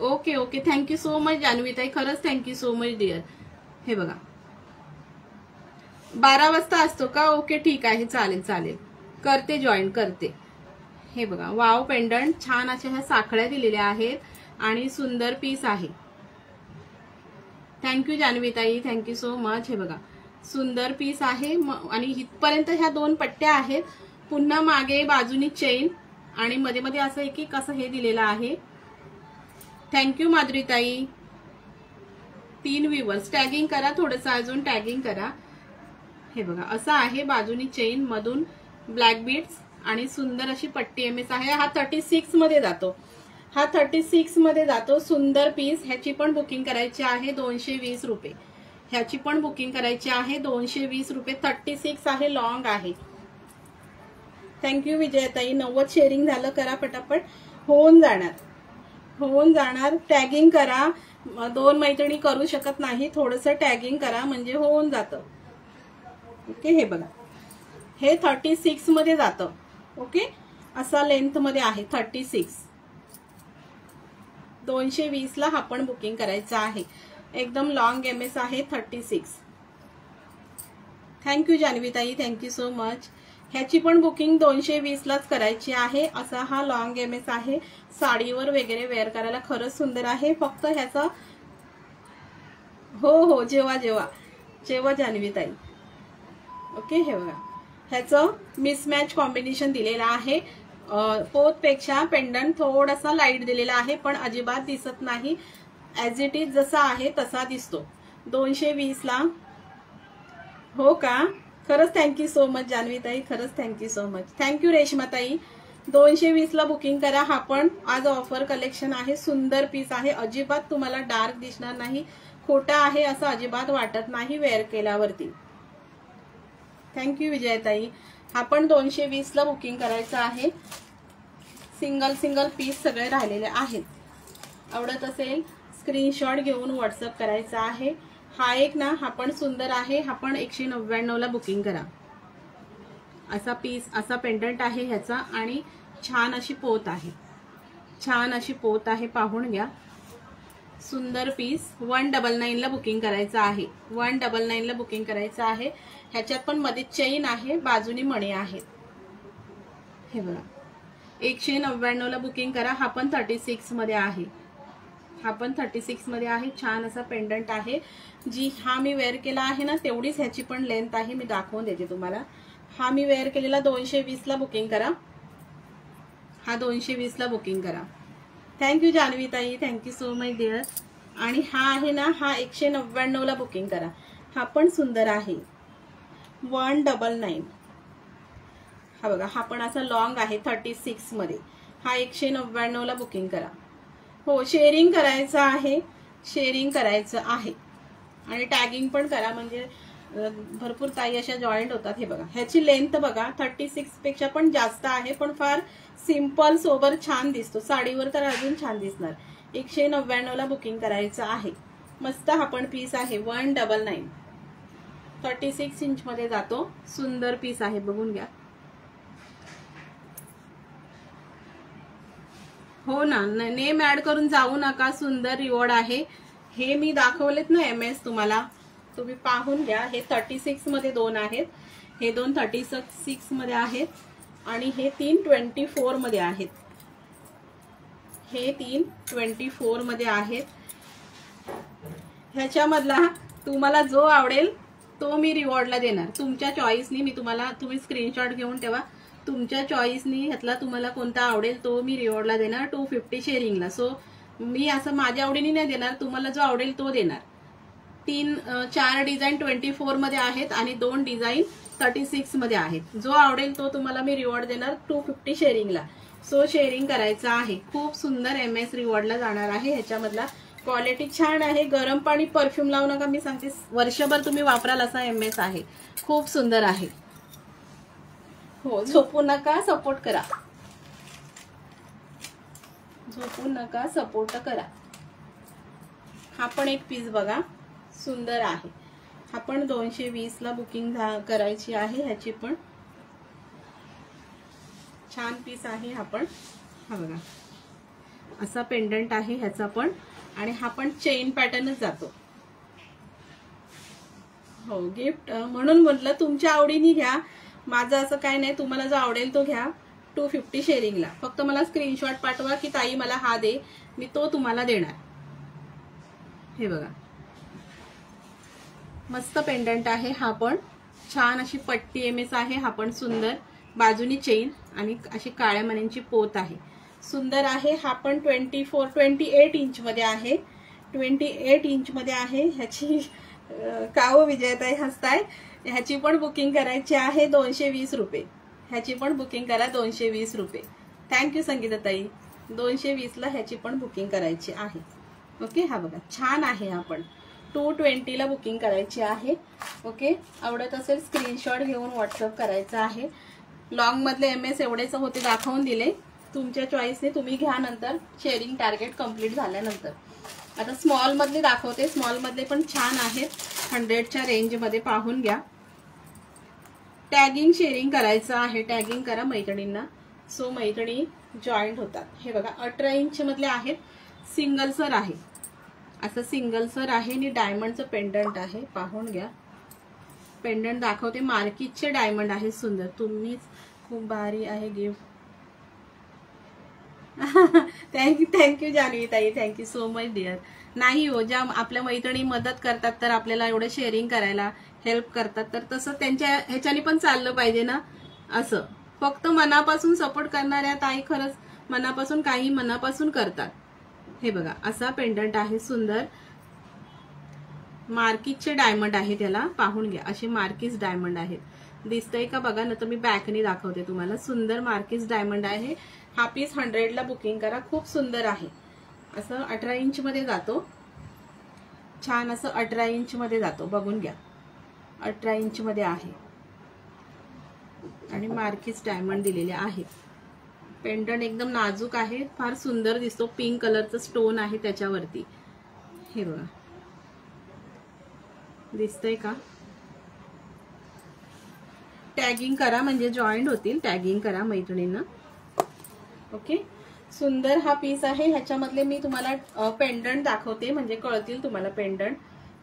S1: Okay okay thank you so much Janhavitai, खरंच थँक्यू सो मच डिअर. हे बघा 12 वाजता असतो का? ओके ठीक आहे चालेल चालेल, करते जॉईन करते. हे बघा वाव पेंडंट छान अशा ह्या साखळ्या दिलेल्या आहेत आणि सुंदर पीस आहे. Thank you Janhavitai, thank you so much. हे बघा सुंदर पीस आहे आणि इथपर्यंत ह्या 2 पट्ट्या आहेत. पुन्हा मागे बाजूनी चेन आणि मध्ये मध्ये असं एक एक असं हे दिलेलं आहे. थँक्यू माधुरीताई. 3 व्ह्यूअर्स टॅगिंग करा, थोडंसं अजून टॅगिंग करा. हे बघा असं आहे बाजूनी चेन, मधून ब्लॅक बीड्स आणि सुंदर अशी पट्टी एमएस आहे. हा 36 मध्ये जातो, हा 36 मध्ये जातो. सुंदर पीस. ह्याची पण बुकिंग करायची आहे 220 रुपये. ह्याची पण बुकिंग करायची आहे 220 रुपये. 36 आहे, लॉंग आहे. थँक्यू विजयताई. 90 शेअरिंग झालं, करा पटापट, होऊन जाणार होऊन जाणार. टॅगिंग करा. 2 मैत्रिणी करू शकत नाही, थोडंसं टॅगिंग करा म्हणजे होऊन जातं. ओके हे बघा हे 36 मध्ये जातं. ओके असा लेंथ मध्ये आहे 36. 220 ला हा पण बुकिंग करायचं आहे. एकदम लॉंग एमएस आहे 36. Thank you Janhavitai, thank you so much. ह्याची पण बुकिंग 220 लाच करायची आहे. असा हा लॉंग एमएस आहे. साडीवर वगैरे वेअर करायला खरंच सुंदर आहे. फक्त ह्याचा हो हो जेव्हा जेव्हा जेव्हा जान्हवीताई. ओके हे बघा ह्याचं मिसमॅच कॉम्बिनेशन दिलेलं आहे. पोत पेक्षा पेंडंट थोडासा लाईट दिलेला आहे पण अजिबात दिसत नाही. ऍज इट इज जसा आहे तसा दिसतो. 220 ला. हो का? खरंच थँक्यू सो मच जान्हवीताई, खरंच थँक्यू सो मच. थँक्यू रेश्माताई. 220 ला बुकिंग करा. हा पण आज ऑफर कलेक्शन आहे. सुंदर पीस आहे. अजिबात तुम्हाला डार्क दिसणार नाही, खोटा आहे असं अजिबात वाटत नाही वेअर केल्यावरती. थँक्यू विजयताई. हा पण 220 ला बुकिंग करायचं आहे. सिंगल सिंगल पीस सगळे राहिलेले आहेत. आवडत असेल स्क्रीनशॉट घेऊन व्हॉट्सअप करायचा आहे. हा एक ना हा पण सुंदर आहे. हा पण 199 ला बुकिंग करा. असा पीस असा पेंडंट आहे ह्याचा आणि छान अशी पोत आहे. छान अशी पोत आहे, पाहून घ्या. सुंदर पीस. 199 ला बुकिंग करायचं आहे. 199 ला बुकिंग करायचं आहे. ह्याच्यात पण मध्ये चेन आहे, बाजूनी मणी आहेत. हे बघा 199 ला बुकिंग करा. हा पण 36 मध्ये आहे. हा पण 36 मध्ये आहे. छान असा पेंडंट आहे. जी हा मी वेअर केला आहे ना तेवढीच ह्याची पण लेंथ आहे. मी दाखवून देते तुम्हाला. हा मी वेअर केलेला 220 ला बुकिंग करा. हा 220 ला बुकिंग करा. Thank you Janhavitai, thank you so much dear. आणि हा आहे ना हा 199 ला बुकिंग करा. हा पण सुंदर आहे. 199. हा बघा हा पण असा लॉंग आहे 36 मध्ये. हा 199 ला बुकिंग करा. हो शेअरिंग करायचं आहे, शेअरिंग करायचं आहे आणि टॅगिंग पण करा म्हणजे भरपूर ताई अशा जॉईंट होतात. हे बघा ह्याची लेंथ बघा 36 पेक्षा पण जास्त आहे पण फार सिंपल सोबर छान दिसतो. साडीवर तर अजून छान दिसणार. 199 ला बुकिंग करायचं आहे. मस्त हा पण पीस आहे. 199. 36 इंच मध्ये जातो. सुंदर पीस आहे, बघून घ्या. हो ना, नेम ऍड करून जाऊ नका. सुंदर रिवॉर्ड आहे. हे मी दाखवलेत ना एमएस तुम्हाला, तुम्ही पाहून घ्या. हे 36 मध्ये 2 आहेत. हे 2 36 मध्ये आहेत आणि हे 3 24 मध्ये आहेत. हे 3 24 मध्ये आहेत. ह्याच्यामधला तुम्हाला जो आवडेल तो मी रिवॉर्डला देणार. तुमच्या चॉईसनी मी तुम्हाला, तुम्ही स्क्रीनशॉट घेऊन ठेवा. तुमच्या चॉईसनी ह्यातला तुम्हाला कोणता आवडेल तो मी रिवॉर्डला देणार 250 शेअरिंगला. सो मी असं माझ्या आवडीने नाही देणार, तुम्हाला जो आवडेल तो देणार. 4 डिझाईन 24 मध्ये आहेत आणि 2 डिझाईन 36 मध्ये आहेत. जो आवडेल तो तुम्हाला मी रिवॉर्ड देणार 250 शेअरिंगला. सो शेअरिंग करायचं आहे. खूप सुंदर एमएस रिवॉर्डला जाणार आहे. ह्याच्यामधला क्वालिटी छान आहे. गरम पाणी परफ्यूम लावू नका, मी सांगते वर्षभर तुम्ही वापराल असा एमएस आहे. खूप सुंदर आहे. हो झोपू नका, सपोर्ट करा. झोपू नका, सपोर्ट करा. हा पण एक पीस बघा सुंदर आहे, हा पण 220 ला बुकिंग करायची आहे। ह्याची पण छान पीस आहे हा पण। हा बघा असा पेंडंट आहे ह्याचा पण, आणि हा पण चेन पॅटर्नच जातो। हो गिफ्ट म्हणून म्हटलं तुमच्या आवडीने घ्या, माझं असं काय नाही, तुम्हाला जो आवडेल तो घ्या। 250 शेअरिंगला, फक्त मला स्क्रीनशॉट पाठवा की ताई मला हा दे, मी तो तुम्हाला देणार। हे बघा मस्त पेंडंट आहे हा पण, छान अशी पट्टी एमएस आहे, हा पण सुंदर, बाजूनी चेन आणि अशी काळ्या मण्यांची पोत आहे, सुंदर आहे। हा पण 28 इंच मध्ये आहे, 28 इंच मध्ये आहे। ह्याची काव विजयताई हसताय, ह्याची पण बुकिंग करायची आहे 220 रुपये। ह्याची पण बुकिंग करा 220 रुपये। थँक्यू संगीताताई, 220 ला ह्याची पण बुकिंग करायची आहे। ओके हा बघा छान आहे, हा पण 220 ला बुकिंग करायची आहे। ओके आवडत असेल स्क्रीनशॉट घेऊन व्हॉट्सअप करायचा आहे। लॉंग मधले एमएस एवढेच होते, दाखवून दिले, तुमच्या चॉईसने तुम्ही घ्या नंतर शेअरिंग टार्गेट कंप्लीट झाल्यानंतर। आता स्मॉल मधले दाखवते, स्मॉल मधले पण छान आहेत, 100च्या रेंज मध्ये पाहून घ्या। टॅगिंग शेअरिंग करायचं आहे, टॅगिंग करा मैत्रिणींना, सो मैत्रिणी जॉईंट होतात। हे बघा 18 इंच मधले आहेत, सिंगल सर आहे, असं सिंगल सर आहे आणि डायमंडचं पेंडंट आहे, पाहून घ्या। पेंडंट दाखवते, मार्किटचे डायमंड आहे, सुंदर, तुम्हीच खूप भारी आहे गिफ्ट। थँक्यू जान्हवी ताई, थँक्यू सो मच डिअर। नाही हो, ज्या आपल्या मैत्रिणी मदत करतात तर आपल्याला एवढं शेअरिंग करायला हेल्प करतात, तर तसं त्यांच्या ह्याच्याने पण चाललं पाहिजे ना। असं फक्त मनापासून सपोर्ट करणाऱ्या ताई खरंच मनापासून काही मनापासून करतात। हे बघा असा पेंडंट आहे सुंदर, मार्किटचे डायमंड आहे, त्याला पाहून घ्या, असे मार्किस डायमंड आहेत, दिसतंय का बघा, ना तर मी बॅकने दाखवते तुम्हाला, सुंदर मार्किस डायमंड आहे। हा पीस 100 ला बुकिंग करा, खूप सुंदर आहे, असं 18 इंच मध्ये जातो, छान असं 18 इंच मध्ये जातो, बघून घ्या 18 इंच मध्ये आहे आणि मार्किस डायमंड दिलेले आहे। पेंडंट एकदम नाजूक आहे, फार सुंदर दिसतो, पिंक कलरचं स्टोन आहे त्याच्यावरती, हे बघा दिसतंय का। टॅगिंग करा म्हणजे जॉईंट होतील, टॅगिंग करा मैत्रिणींना। ओके सुंदर हा पीस आहे, ह्याच्यामधले मी तुम्हाला पेंडंट दाखवते म्हणजे कळतील तुम्हाला पेंडंट,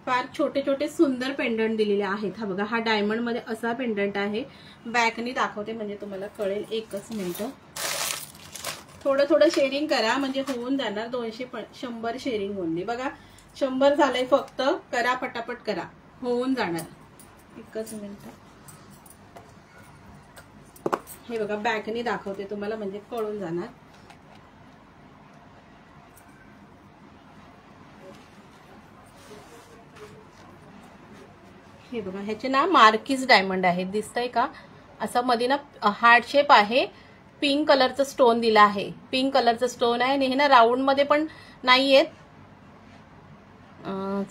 S1: फार छोटे छोटे सुंदर पेंडंट दिलेले आहेत। हा बघा हा डायमंड मध्ये असा पेंडंट आहे, बॅकनी दाखवते म्हणजे तुम्हाला कळेल, एकच मिनिट, थोडं थोडं शेअरिंग करा म्हणजे होऊन जाणार, 100 शेअरिंग ओनली, बघा 100 झालंय फक्त, करा पटापट करा, होऊन जाणार, एकच मिनिट। हे बघा बॅकनी दाखवते तुम्हाला म्हणजे कळून जाणार, हे बघा ह्याचे ना मार्किस डायमंड आहे, दिसतंय का, असं मध्ये ना हार्ट शेप आहे, पिंक कलरचं स्टोन दिला आहे, पिंक कलरचं स्टोन आहे, आणि हे ना राऊंड मध्ये पण नाहीयेत।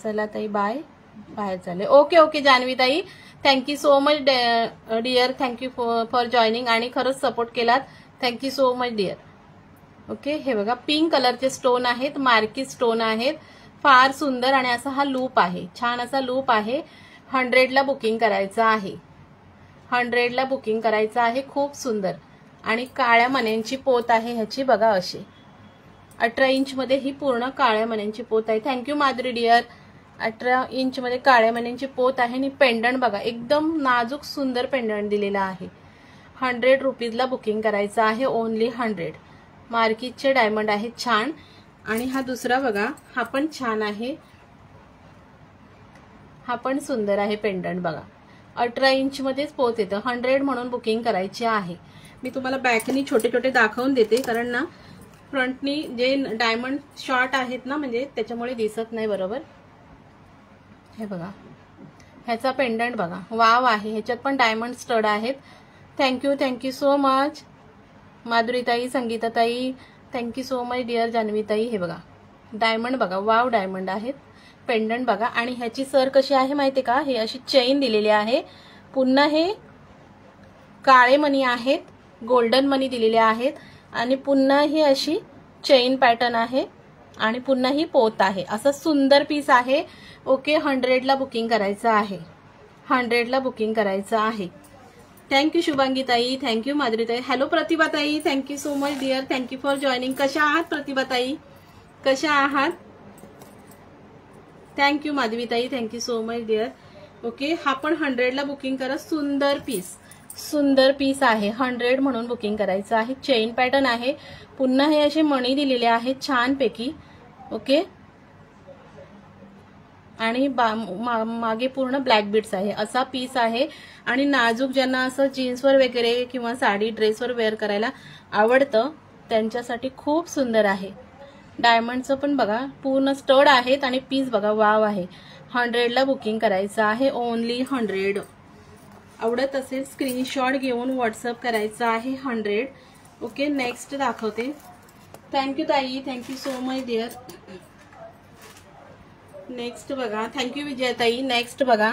S1: चला ताई बाय, बाहेर झाले, ओके ओके जान्हवी ताई, thank you so much dear, thank you for joining, आणि खरंच सपोर्ट केलात, thank you so much dear. Okay हे बघा पिंक कलरचे स्टोन आहेत, मार्किस स्टोन आहेत, फार सुंदर, आणि असा हा लूप आहे, छान असा लूप आहे, 100 ला बुकिंग करायचं आहे, 100 ला बुकिंग करायचं आहे, खूप सुंदर, आणि काळ्या मण्यांची पोत आहे ह्याची, बघा अशी 18 इंच मध्ये ही पूर्ण काळ्या मण्यांची पोत आहे, थँक्यू माधुरी डिअर। 18 इंच मध्ये काळ्या मण्यांची पोत आहे, आणि पेंडंट बघा एकदम नाजूक सुंदर पेंडंट दिलेला आहे, 100 रुपीजला बुकिंग करायचं आहे, ओनली 100, मार्किटचे डायमंड आहेत छान, आणि हा दुसरा बघा हा पण छान आहे, हा पण सुंदर आहे पेंडंट, बघा 18 इंच मध्येच पोत येतं, 100 म्हणून बुकिंग करायची आहे। मी तुम्हाला बॅकनी छोटे छोटे दाखवून देते, कारण ना फ्रंटनी जे डायमंड शॉर्ट आहेत ना म्हणजे त्याच्यामुळे दिसत नाही बरोबर। हे बघा ह्याचा पेंडंट बघा, वाव आहे, ह्याच्यात पण डायमंड स्टड आहेत, thank you so much माधुरीताई, संगीताताई, thank you so much dear जान्हवीताई। हे बघा डायमंड बघा, वाव डायमंड आहेत, पेंडंट बघा, आणि ह्याची सर कशी आहे माहिती का, हे अशी चेन दिलेली आहे, पुन्हा हे काळे मणी आहेत, गोल्डन मणी दिलेले आहेत, आणि पुन्हा ही अशी चेन पॅटर्न आहे, आणि पुन्हा ही पोत आहे. असं सुंदर पीस आहे. ओके, 100ला बुकिंग करायचं आहे. 100ला बुकिंग करायचं आहे. थँक्यू शुभांगी ताई, थँक्यू माधुरी ताई. हॅलो प्रतिभा ताई, thank you so much dear, thank you for joining. कशा आहात प्रतिभा ताई, कशा आहात? थँक्यू माधवी ताई, thank you so much dear. Okay, हा पण 100ला बुकिंग करा. सुंदर पीस आहे. 100 म्हणून बुकिंग करायचं आहे. चेन पॅटर्न आहे. पुन्हा हे असे मणी दिलेले आहेत छानपैकी. ओके, आणि मागे पूर्ण ब्लॅक बीड्स आहे. असा पीस आहे. आणि नाजूक ज्यांना असं जीन्सवर वगैरे किंवा साडी ड्रेसवर वेअर करायला आवडतं त्यांच्यासाठी खूप सुंदर आहे. डायमंडचं पण बघा, पूर्ण स्टड आहेत आणि पीस बघा, वाव आहे. 100ला बुकिंग करायचं आहे. ओनली 100. आवडत असेल स्क्रीनशॉट घेऊन व्हॉट्सअप करायचं आहे. 100. ओके, नेक्स्ट दाखवते. थँक्यू ताई, thank you so much dear. Next बघा. थँक्यू विजयताई. नेक्स्ट बघा.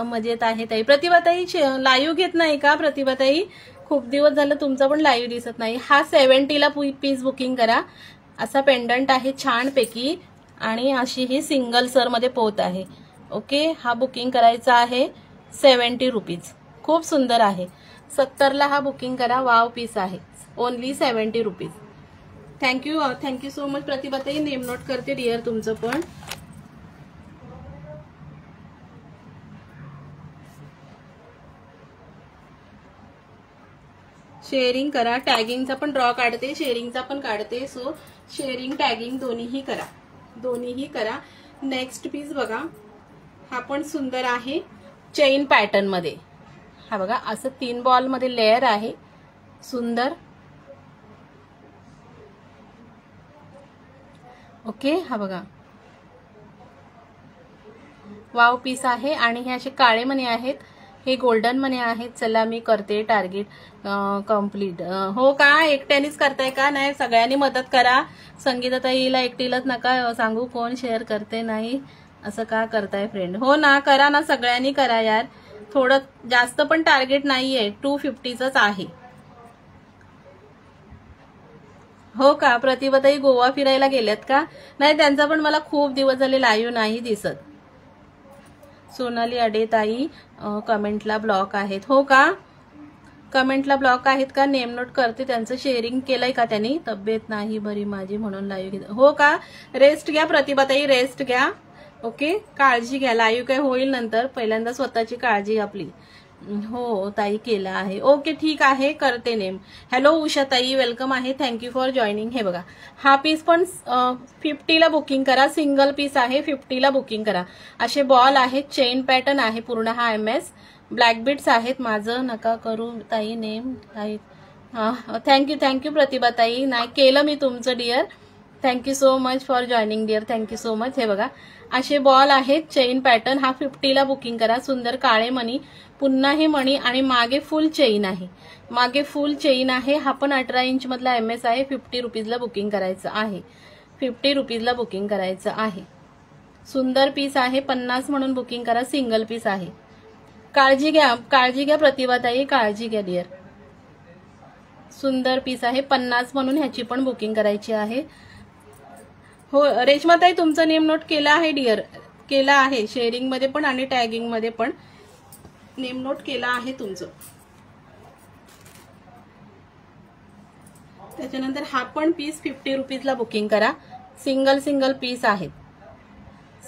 S1: मजेत आहे ताई. प्रतिभाताई लाईव्ह घेत नाही का प्रतिभाताई? खूप दिवस झालं तुमचा पण लाईव्ह दिसत नाही. हा 70ला पीस बुकिंग करा. असा पेंडंट आहे छानपैकी आणि अशी ही सिंगल सर मध्ये पोत आहे. ओके, हा बुकिंग करायचा आहे 70 रुपीज. खूप सुंदर आहे. 70ला हा बुकिंग करा. वाव पीस आहे. Only 70 rupees. Thank you so much Pratibhatai. Name note करते डिअर तुमचं पण. शेअरिंग करा. टॅगिंगचा पण ड्रॉ काढते, शेअरिंगचा पण काढते. सो शेअरिंग टॅगिंग दोन्हीही करा. नेक्स्ट पीस बघा. हा पण सुंदर आहे. चेन पॅटर्न मध्ये. हा बघा, असं 3 बॉल मध्ये लेअर आहे. सुंदर. ओके, हा बघा, वाव पीस आहे. आणि हे असे काळे मणी आहेत, हे गोल्डन मणी आहेत. चला मी करते टार्गेट कम्प्लीट. हो का, एकट्यानेच करताय का? नाही, सगळ्यांनी मदत करा. संगीताताईला एकटीलाच नका सांगू, कोण शेअर करते नाही असं का करताय फ्रेंड? हो ना, करा ना, सगळ्यांनी करा यार. थोडं जास्त पण टार्गेट नाहीये, 250च आहे. हो का, प्रतिभाताई गोवा फिरायला गेल्यात का? नाही, त्यांचा पण मला खूप दिवस झाले लाईव्ह नाही दिसत. सोनाली अडेताई कमेंटला ब्लॉक आहेत. हो का, कमेंटला ब्लॉक आहेत का? नेम नोट करते. त्यांचं शेअरिंग केलंय का त्यांनी? तब्येत नाही बरी माझी म्हणून लाईव्ह घेत. हो का, रेस्ट घ्या प्रतिभाताई, रेस्ट घ्या. ओके, काळजी घ्या. लाईव्ह काय होईल नंतर, पहिल्यांदा स्वतःची काळजी आपली. हो ताई, केलं आहे. ओके, ठीक आहे, करते नेम. हॅलो उषाताई, वेलकम आहे. Thank you for joining. हे बघा, हा पीस पण 50ला बुकिंग करा. सिंगल पीस आहे. 50ला बुकिंग करा. असे बॉल आहेत. चेन पॅटर्न आहे पूर्ण. हा MS. ब्लॅक बीट्स आहेत. माझं नका करू ताई नेम. थँक्यू प्रतिभा ताई. नाही केलं मी तुमचं dear. Thank you so much for joining dear. Thank you so much. हे बघा, असे बॉल आहेत. Chain pattern. हा 50ला बुकिंग करा. सुंदर काळे मणी, पुन्हा हे मणी आणि मागे फुल चेन आहे. हा पण 18 इंच मधला MS आहे. 50 रुपीजला बुकिंग करायचं आहे. 50 रुपीजला बुकिंग करायचं आहे. सुंदर पीस आहे. 50 म्हणून बुकिंग करा. सिंगल पीस आहे. काळजी घ्या प्रतिभाताई, काळजी घ्या डिअर. सुंदर पीस आहे. 50 म्हणून ह्याची पण बुकिंग करायची आहे. हो रेश्माताई, तुमचं नेम नोट केलं आहे डिअर. केलं आहे. शेअरिंग मध्ये पण आणि टॅगिंग मध्ये पण नेम नोट केला आहे तुमचं. त्याच्यानंतर हा पण पीस 50 रुपीजला बुकिंग करा. सिंगल पीस आहेत.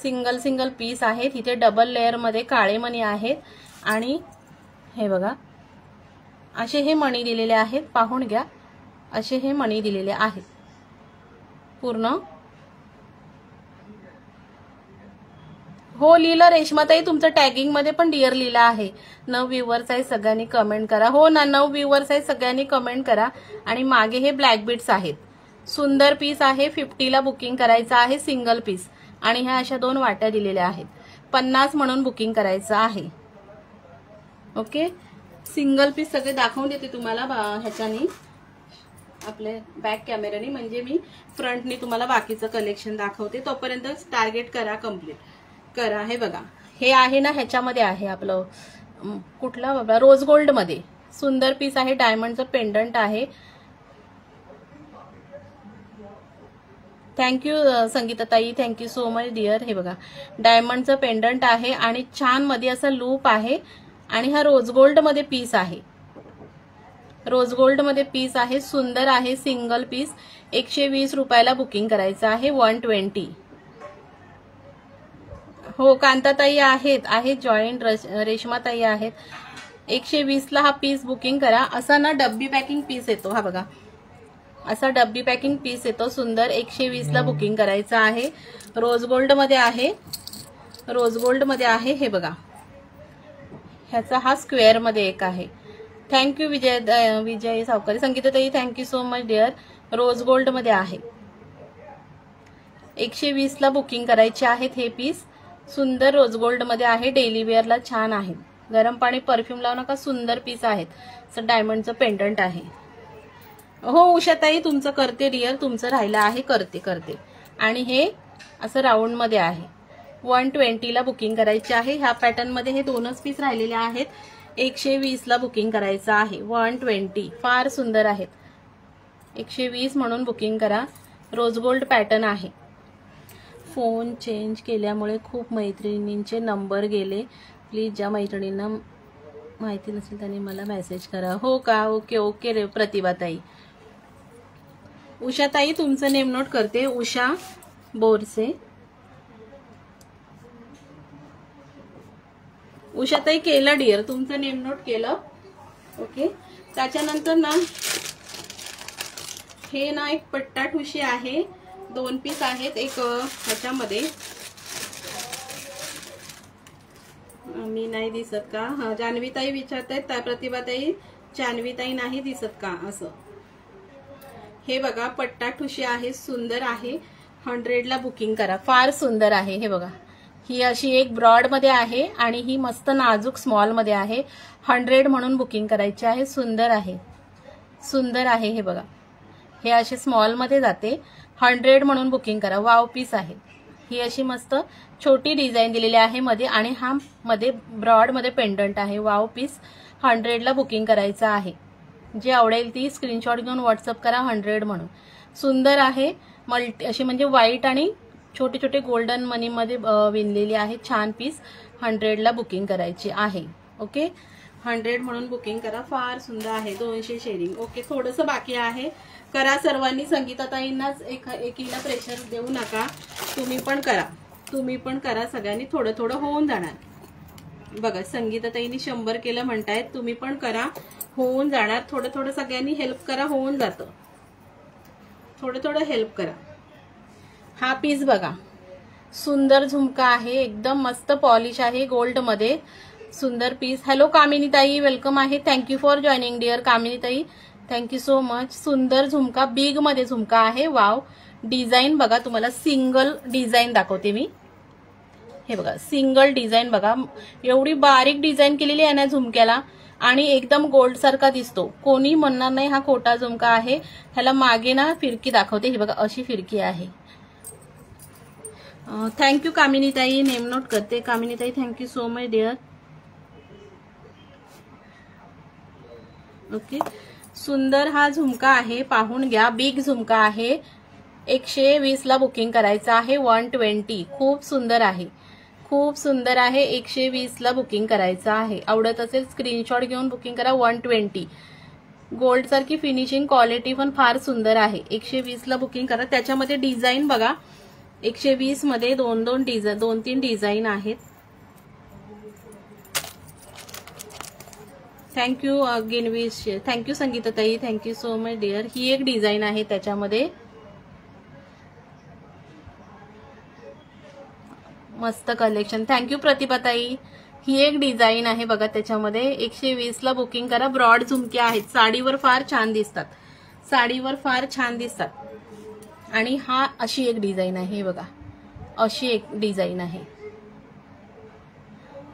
S1: सिंगल पीस आहेत. इथे डबल लेअर मध्ये काळे मणी आहेत. आणि हे बघा, असे हे मणी दिलेले आहेत. पाहून घ्या, असे हे मणी दिलेले आहेत पूर्ण. हो लिहिलं रेश्माताई, तुमचं टॅगिंग मध्ये पण डिअर लिहिलं आहे. 9 व्ह्यूअर्स आहे, सगळ्यांनी कमेंट करा. हो ना, 9 व्ह्यूअर्स आहे, सगळ्यांनी कमेंट करा. आणि मागे हे ब्लॅक बीट्स आहेत. सुंदर पीस आहे. 50ला बुकिंग करायचं आहे. Single piece. आणि ह्या अशा 2 वाट्या दिलेल्या आहेत. 50 म्हणून बुकिंग करायचं आहे. ओके, सिंगल पीस सगळे दाखवून देते तुम्हाला ह्याच्यानी, आपल्या बॅक कॅमेरानी. म्हणजे मी फ्रंटनी तुम्हाला बाकीचं कलेक्शन दाखवते. तोपर्यंत टार्गेट करा, कम्प्लीट करा. हे बघा, हे आहे ना, ह्याच्यामध्ये आहे आपलं कुठला बाबा, रोज गोल्ड मध्ये. सुंदर पीस आहे. डायमंडचं पेंडंट आहे. Thank you Sangitatai, thank you so much dear. हे बघा डायमंडचं पेंडंट आहे आणि छान मध्ये असा लूप आहे आणि हा रोज गोल्ड मध्ये पीस आहे. रोज गोल्ड मध्ये पीस आहे, सुंदर आहे. सिंगल पीस 120 रुपयाला बुकिंग करायचं आहे. 120. हो कांताताई आहेत जॉईंट. रेशमाताई आहेत. 120 ला हा पीस बुकिंग करा. असा ना डब्बी पॅकिंग पीस येतो. हा बघा असा डब्बी पॅकिंग पीस येतो सुंदर. 120 ला बुकिंग करायचं आहे. रोज गोल्ड मध्ये आहे. रोज गोल्ड मध्ये आहे. हे बघा ह्याचा हा स्क्वेअर मध्ये एक आहे. Thank you Vijay Sawkari. Sangitatai thank you so much dear. Rose gold मध्ये आहे. 120 ला बुकिंग करायचे आहेत हे पीस. सुंदर रोज गोल्ड मध्ये आहे. डेली वेअरला छान आहे. गरम पाणी परफ्यूम लावू नका. सुंदर पीस आहेत. असं डायमंडचं पेंडंट आहे. हो उषाताई तुमचं करते डिअर. तुमचं राहिलं आहे. करते. आणि हे असं राऊंड मध्ये आहे. 120 ला बुकिंग करायचे आहे. ह्या पॅटर्न मध्ये हे दोनच पीस राहिलेले आहेत. 120 ला बुकिंग करायचं आहे. 120 फार सुंदर आहेत. 120 म्हणून बुकिंग करा. रोज गोल्ड पॅटर्न आहे. फोन चेंज केल्यामुळे खूप मैत्रिणींचे नंबर गेले. प्लीज ज्या मैत्रिणींना माहिती नसेल त्यांनी मला मेसेज करा. हो का? ओके रे प्रतिभाताई. उषाताई तुमचं नेम नोट करते. उषा बोरसे. उषाताई केलं डिअर. तुमचं नेम नोट केलं. ओके. त्याच्यानंतर ना हे ना एक पट्टा ठुशी आहे. 2 पीस आहेत. एक ह्याच्यामध्ये मी नाही दिसत का? हा जान्हवीताई विचारतायत. प्रतिभाताई जान्हवीताई नाही दिसत का? असं हे बघा पट्टा ठुशी आहे. सुंदर आहे. 100 ला बुकिंग करा. फार सुंदर आहे. हे बघा ही अशी एक ब्रॉड मध्ये आहे आणि ही मस्त नाजूक स्मॉल मध्ये आहे. 100 म्हणून बुकिंग करायची आहे. सुंदर आहे. हे बघा हे असे स्मॉल मध्ये जाते. 100 म्हणून बुकिंग करा. वाव पीस आहे. ही अशी मस्त छोटी डिझाईन दिलेली आहे मध्ये आणि हा मध्ये ब्रॉड मध्ये पेंडंट आहे. Wow piece. 100 ला बुकिंग करायचं आहे. जे आवडेल ती स्क्रीनशॉट घेऊन व्हॉट्सअप करा. 100 म्हणून. सुंदर आहे. मल्टी अशी म्हणजे व्हाईट आणि छोटे छोटे गोल्डन मनी मध्ये विणलेली आहे. छान पीस. 100 ला बुकिंग करायची आहे. ओके 100 म्हणून बुकिंग करा. फार सुंदर आहे. 200 शेअरिंग. ओके थोडंसं बाकी आहे. करा सर्वांनी. संगीताताईंनाच एकीला प्रेशर देऊ नका. तुम्ही पण करा. सगळ्यांनी थोडं होऊन जाणार. बघा संगीताताईंनी 100 केलं म्हणतायत. तुम्ही पण करा. होऊन जाणार. थोडं सगळ्यांनी हेल्प करा. होऊन जातं. थोडं हेल्प करा. हा पीस बघा सुंदर झुमका आहे. एकदम मस्त पॉलिश आहे. गोल्ड मध्ये सुंदर पीस. हॅलो कामिनीताई वेलकम आहे. Thank you for joining dear Kaminitai. Thank you so much. सुंदर झुमका बिग मध्ये झुमका आहे. वाव. डिझाईन बघा. तुम्हाला सिंगल डिझाईन दाखवते मी. हे बघा सिंगल डिझाईन बघा. एवढी बारीक डिझाईन केलेली आहे ना झुमक्याला आणि एकदम गोल्ड सारखा दिसतो. कोणी म्हणणार नाही हा खोटा झुमका आहे. ह्याला मागे ना फिरकी दाखवते. हे बघा अशी फिरकी आहे. थँक्यू कामिनीताई. नेम नोट करते. Kaminitai thank you so much dear. Okay सुंदर हा झुमका आहे. पाहून घ्या. बिग झुमका आहे. 120 ला बुकिंग करायचं आहे. 120 खूप सुंदर आहे. 120 ला बुकिंग करायचं आहे. आवडत असेल स्क्रीनशॉट घेऊन बुकिंग करा. 120 गोल्ड सारखी फिनिशिंग क्वालिटी पण फार सुंदर आहे. 120 ला बुकिंग करा. त्याच्यामध्ये डिझाईन बघा. 120 मध्ये 2-3 डिझाईन आहेत. Thank you again wish. Thank you Sangitatai. Thank you so much dear. ही एक डिझाईन आहे त्याच्यामध्ये. मस्त कलेक्शन. थँक्यू प्रतिभाताई. ही एक डिझाईन आहे बघा त्याच्यामध्ये. 120 ला बुकिंग करा. ब्रॉड झुमके आहेत. साडीवर फार छान दिसतात. आणि हा अशी एक डिझाईन आहे. हे बघा अशी एक डिझाईन आहे.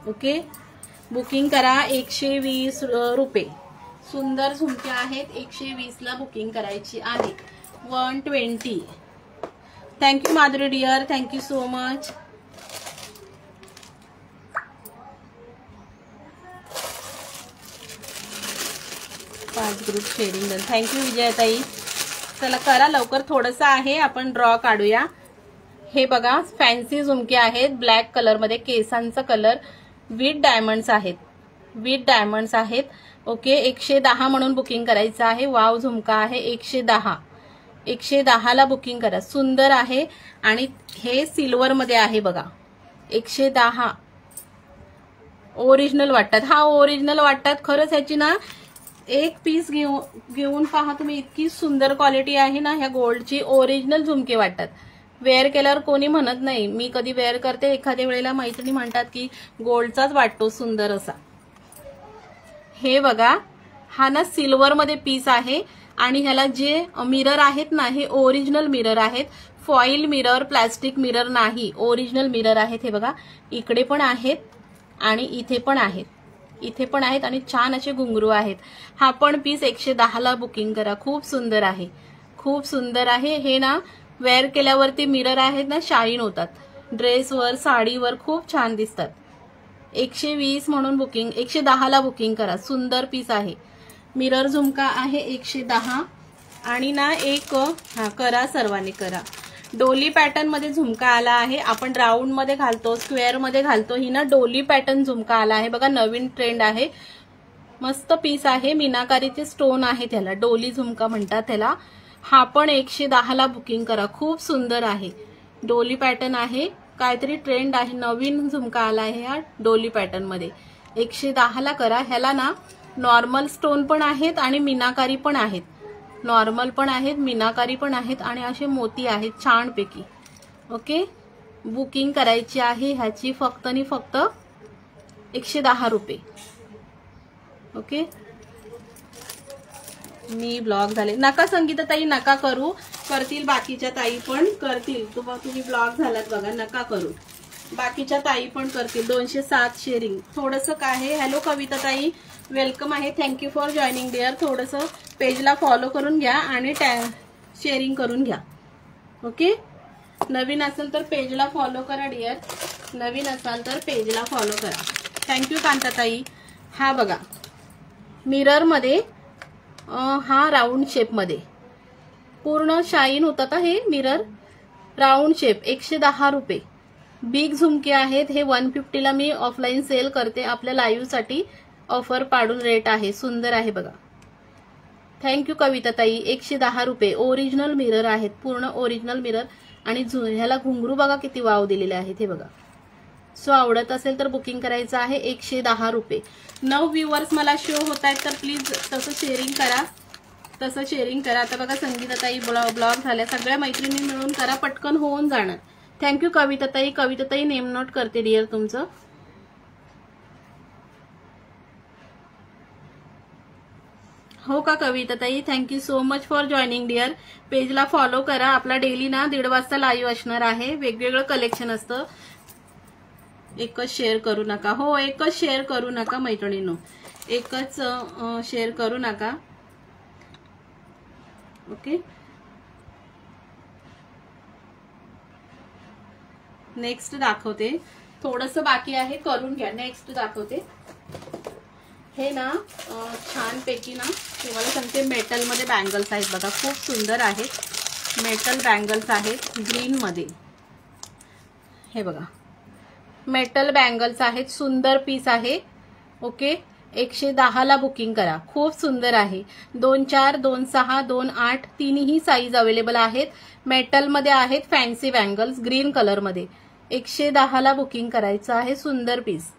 S1: ओके बुकिंग करा. 120 रुपये. सुंदर झुमके आहेत. 120 ला बुकिंग करायची आहे. 120. Thank you Madhuri dear. Thank you so much. Group sharing. Thank you Vijayatai. चला करा लवकर, थोडंसं आहे, आपण ड्रॉ काढूया। हे बघा फॅन्सी झुमके आहेत ब्लॅक कलर मध्ये, केसांचा कलर, विथ डायमंड्स आहेत, विथ डायमंड्स आहेत। ओके 110 म्हणून बुकिंग करायचं आहे। वाव झुमका आहे 110, 110 ला बुकिंग करा, सुंदर आहे। आणि हे सिल्वर मध्ये आहे बघा, 110 ओरिजिनल वाटतात, हा ओरिजिनल वाटतात खरंच। ह्याची ना एक पीस घेऊन पहा तुम्ही, इतकी सुंदर क्वालिटी आहे ना ह्या गोल्डची, ओरिजिनल झुमके वाटतात। वेअर केल्यावर कोणी म्हणत नाही, मी कधी वेअर करते एखाद्या वेळेला मैत्रिणी म्हणतात की गोल्डचाच वाटतो सुंदर असा। हे बघा हा ना सिल्वर मध्ये पीस आहे आणि ह्याला जे मिरर आहेत ना हे ओरिजिनल मिरर आहेत, फॉइल मिरर, प्लास्टिक मिरर नाही, ओरिजिनल मिरर आहेत। हे बघा इकडे पण आहेत आणि इथे पण आहेत, इथे पण आहेत आणि छान असे घुंगरू आहेत। हा पण पीस 110 ला बुकिंग करा, खूप सुंदर आहे, खूप सुंदर आहे। हे ना वेअर केल्यावरती मिरर आहेत ना शाईन होतात, ड्रेसवर साडीवर खूप छान दिसतात। 120 म्हणून बुकिंग, 110 ला बुकिंग करा, सुंदर पीस आहे। मिरर झुमका आहे 110 आणि ना एक हा करा, सर्वांनी करा। डोली पॅटर्न मध्ये झुमका आला आहे, आपण राऊंड मध्ये घालतो, स्क्वेअर मध्ये घालतो, ही ना डोली पॅटर्न झुमका आला आहे बघा, नवीन ट्रेंड आहे, मस्त पीस आहे। मीनाकारीचे स्टोन आहे, त्याला डोली झुमका म्हणतात त्याला। हा पण 110 ला बुकिंग करा, खूप सुंदर आहे, डोली पॅटर्न आहे, काहीतरी ट्रेंड आहे, नवीन झुमका आला आहे हा डोली पॅटर्न मध्ये। 110 ला करा। ह्याला ना नॉर्मल स्टोन पण आहेत आणि मीनाकारी पण आहेत, नॉर्मल पण आहेत, मीनाकारी पण आहेत आणि असे मोती आहेत छानपैकी। ओके बुकिंग करायची आहे ह्याची फक्त आणि फक्त 110 रुपये। ओके मी ब्लॉग झाले, नका संगीता ताई नका करू, करतील बाकीच्या ताई पण करतील, तुम्ही ब्लॉग झालात बघा, नका करू, बाकीच्या ताई पण करतील। 207 शेअरिंग, थोडंसं काय आहे। हॅलो कविता ताई वेलकम आहे, थँक्यू फॉर जॉईनिंग डिअर। थोडंसं पेजला फॉलो करून घ्या आणि शेअरिंग करून घ्या। ओके नवीन असेल तर पेजला फॉलो करा डिअर, नवीन असाल तर पेजला फॉलो करा। थँक्यू कांताताई। हा बघा मिरर मध्ये, हा राऊंड शेप मध्ये पूर्ण शाईन होतात, हे मिरर राऊंड शेप, 110 रुपये। बिग झुमके आहेत हे, 150 ला मी ऑफलाईन सेल करते, आपल्या लाईव्ह साठी ऑफर पाडून रेट आहे, सुंदर आहे बघा। थँक्यू कविता ताई। 110 रुपये, ओरिजिनल मिरर आहेत, पूर्ण ओरिजिनल मिरर आणि ह्याला घुंगरू बघा किती वाव दिलेले आहेत, हे बघा। सो आवडत असेल तर बुकिंग करायचं आहे 110 रुपये। 9 व्ह्यूअर्स मला शो होत आहेत, तर प्लीज तसं शेअरिंग करा, तसं शेअरिंग करा। आता बघा संगीताताई ब्लॉग झाल्या, सगळ्या मैत्रिणी मिळून करा, पटकन होऊन जाणार। Thank you Kavitatai. Kavitatai name note करते डिअर तुमचं। हो का Kavitatai, thank you so much for joining dear. पेजला फॉलो करा, आपला डेली ना 1:30 वाजता लाईव्ह असणार आहे, वेगवेगळं कलेक्शन असतं। एकच शेअर करू नका, हो एकच शेअर करू नका मैत्रिणींनो, एकच शेअर करू नका। ओके नेक्स्ट दाखवते, थोडंसं बाकी आहे, करून घ्या, नेक्स्ट दाखवते। हे ना छानपैकी ना तुम्हाला सांगते, मेटल मध्ये बँगल्स आहेत बघा, खूप सुंदर आहेत, मेटल बँगल्स आहेत ग्रीन मध्ये, हे बघा मेटल बँगल्स आहेत, सुंदर पीस आहे। ओके 110 ला बुकिंग करा, खूप सुंदर आहे। 24, 26, 28 तिन्ही साईज अवेलेबल आहेत, मेटल मध्ये आहेत, फॅन्सी बँगल्स ग्रीन कलर मध्ये। 110 ला बुकिंग करायचं आहे, सुंदर पीस।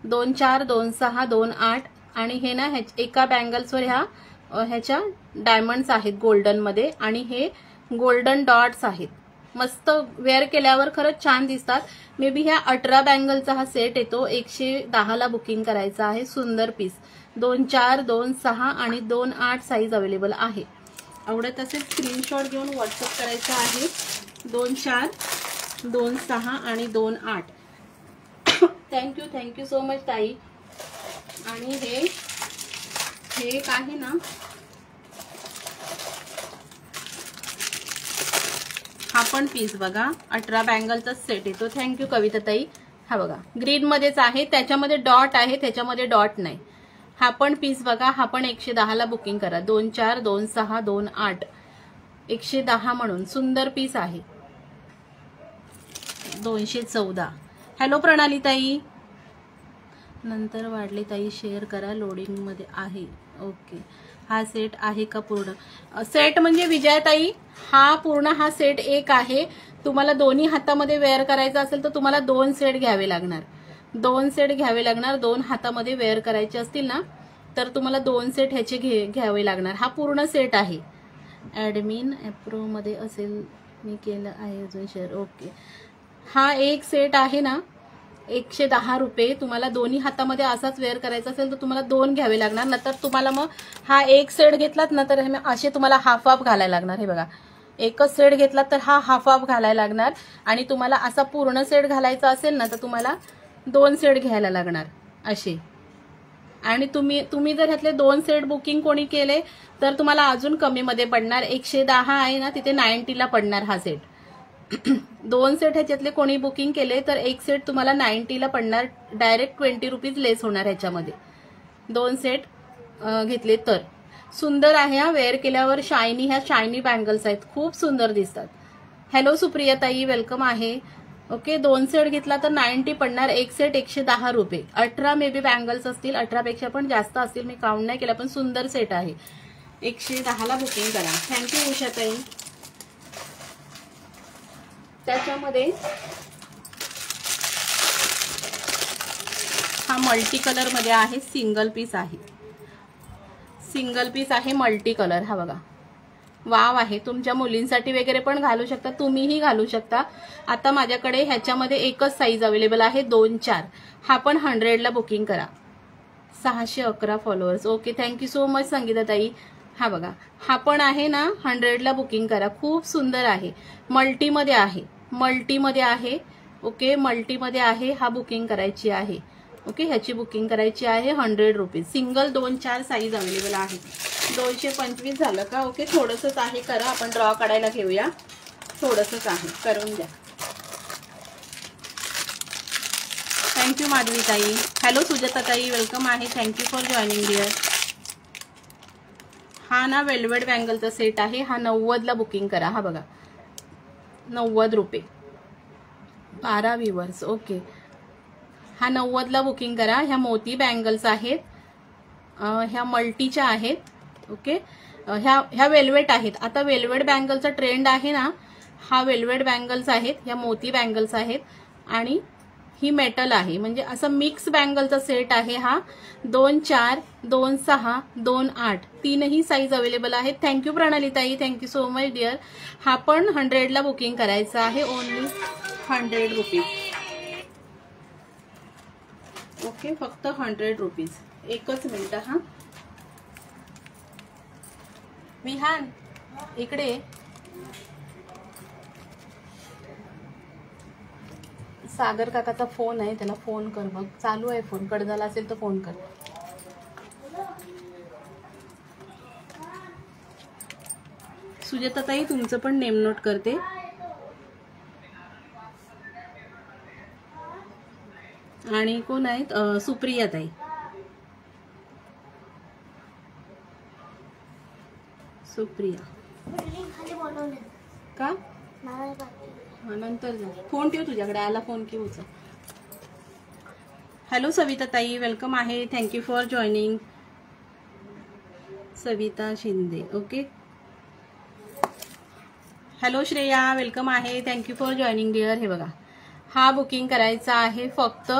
S1: 24, 26, 28 आणि हे ना एका बँगल्सवर ह्याच्या डायमंड्स आहेत गोल्डन मध्ये आणि हे गोल्डन डॉट्स आहेत, मस्त वेअर केल्यावर खरंच छान दिसतात। मे बी ह्या 18 बँगलचा हा सेट येतो, 110 ला बुकिंग करायचा आहे, सुंदर पीस। 24, 26 आणि 28 साईज अवेलेबल आहे, आवडत असेल स्क्रीनशॉट घेऊन व्हॉट्सअप करायचा आहे। 24, 26 आणि 28। थँक्यू सो मच ताई। आणि हे काय ना हा पण पीस बघा, 18 बँगलचा सेट येतो। थँक्यू कविता ताई। हा बघा ग्रीन मध्येच आहे, त्याच्यामध्ये डॉट आहे, त्याच्यामध्ये डॉट नाही। हा पण पीस बघा, हा पण 110 ला बुकिंग करा। 24, 26, 28 110 म्हणून सुंदर पीस आहे. 214. हॅलो प्रणाली ताई, नंतर वाढले ताई शेअर करा, लोडिंग मध्ये आहे. ओके, हा सेट आहे का पूर्ण सेट? म्हणजे विजयाताई हा पूर्ण हा सेट एक आहे. तुम्हाला दोन्ही हातामध्ये वेअर करायचा असेल तर तुम्हाला 2 सेट घ्यावे लागणार. 2 सेट घ्यावे लागणार. 2 हातामध्ये वेअर करायचे असतील ना तर तुम्हाला 2 सेट ह्याचे घ्यावे लागणार. हा पूर्ण सेट आहे. ऍडमिन अप्रो मध्ये असेल, मी केलं आहे अजून शेअर. ओके, हा एक सेट आहे ना 110 रुपये. तुम्हाला दोन्ही हातामध्ये असाच वेअर करायचा असेल तर तुम्हाला 2 घ्यावे लागणार. नंतर तुम्हाला मग हा एक सेट घेतलात ना तर असे तुम्हाला हाफ हाफ घालायला लागणार. हे बघा, एकच सेट घेतलात तर हा हाफ हाफ घालायला लागणार. आणि तुम्हाला असा पूर्ण सेट घालायचा असेल ना तर तुम्हाला 2 सेट घ्यायला लागणार असे. आणि तुम्ही जर ह्यातले 2 सेट बुकिंग कोणी केले तर तुम्हाला अजून कमी मध्ये पडणार. 110 आहे ना तिथे 90 ला पडणार हा सेट. 2 सेट ह्याच्यातले कोणी बुकिंग केले तर एक सेट तुम्हाला 90 ला पडणार. डायरेक्ट 20 रुपीज लेस होणार ह्याच्यामध्ये 2 सेट घेतले तर. सुंदर आहे हा, वेअर केल्यावर शायनी. ह्या शायनी बँगल्स आहेत, खूप सुंदर दिसतात. हॅलो सुप्रिया ताई, वेलकम आहे. ओके, 2 सेट घेतला तर 90 पडणार. एक सेट 110 रुपये. 18 मे बी बँगल्स असतील, 18 पेक्षा पण जास्त असतील, मी काउंट नाही केला. पण सुंदर सेट आहे. 110 ला बुकिंग करा. थँक्यू उषा ताई. त्याच्यामध्ये हा मल्टी कलर मध्ये आहे, सिंगल पीस आहे. सिंगल पीस आहे, मल्टी कलर. हा बघा, वाव आहे. तुमच्या मुलींसाठी वगैरे पण घालू शकता, तुम्हीही घालू शकता. आता माझ्याकडे ह्याच्यामध्ये एकच साईज अवेलेबल आहे, 2-4. हा पण 100 ला बुकिंग करा. 611 followers. Okay, thank you so much Sangeeta ताई. हा बघा, हा पण आहे ना 100 ला बुकिंग करा. खूप सुंदर आहे, मल्टीमध्ये आहे. मल्टीमध्ये आहे. ओके, मल्टीमध्ये आहे. हा बुकिंग करायची आहे. ओके, ह्याची बुकिंग करायची आहे 100 रुपीज. सिंगल 2-4 साईज अवेलेबल आहे. 225 झालं का? ओके, थोडंसंच आहे, करा. आपण ड्रॉ काढायला घेऊया. थोडंसंच आहे, करून द्या. थँक्यू माधवी ताई. हॅलो सुजाता ताई, वेलकम आहे. Thank you for joining dear. हा ना वेल्वेट बँगलचा सेट आहे. हा 90 ला बुकिंग करा. हा बघा, 90 रुपये. 12 व्ह्यूअर्स. ओके, हा 90 ला बुकिंग करा. ह्या मोती बँगल्स आहेत, ह्या मल्टीच्या आहेत. ओके, ह्या वेल्वेट आहेत. आता वेल्वेट बँगलचा ट्रेंड आहे ना, हा वेल्वेट बँगल्स आहेत. ह्या मोती बँगल्स आहेत आणि ही मेटल आहे. म्हणजे असं मिक्स बँगलचा सेट आहे हा. 2-4, 2-6, 2-8 तीनही साईज अवेलेबल आहेत. थँक्यू प्रणाली ताई, थँक्यू सो मच डिअर. हा पण 100 ला बुकिंग करायचा आहे. Only 100 rupees. ओके, फक्त 100 रुपीज. एकच मिनिट. हा विहान इकडे. सागर काकाचा फोन आहे, त्याला फोन कर बघ. चालू आहे फोन, कट झाला असेल तर फोन कर. सुजाता ताई, तुमचं पण नेम नोट करते. आणि कोण आहेत? सुप्रिया ताई. सुप्रिया का? नंतर जा, फोन ठेव. तुझ्याकडे आला फोन की उचल. हॅलो सविता ताई, वेलकम आहे. Thank you for joining. Savita Shinde. Okay, hello Shreya, welcome आहे. Thank you for joining dear. हे बघा, हा बुकिंग करायचा आहे फक्त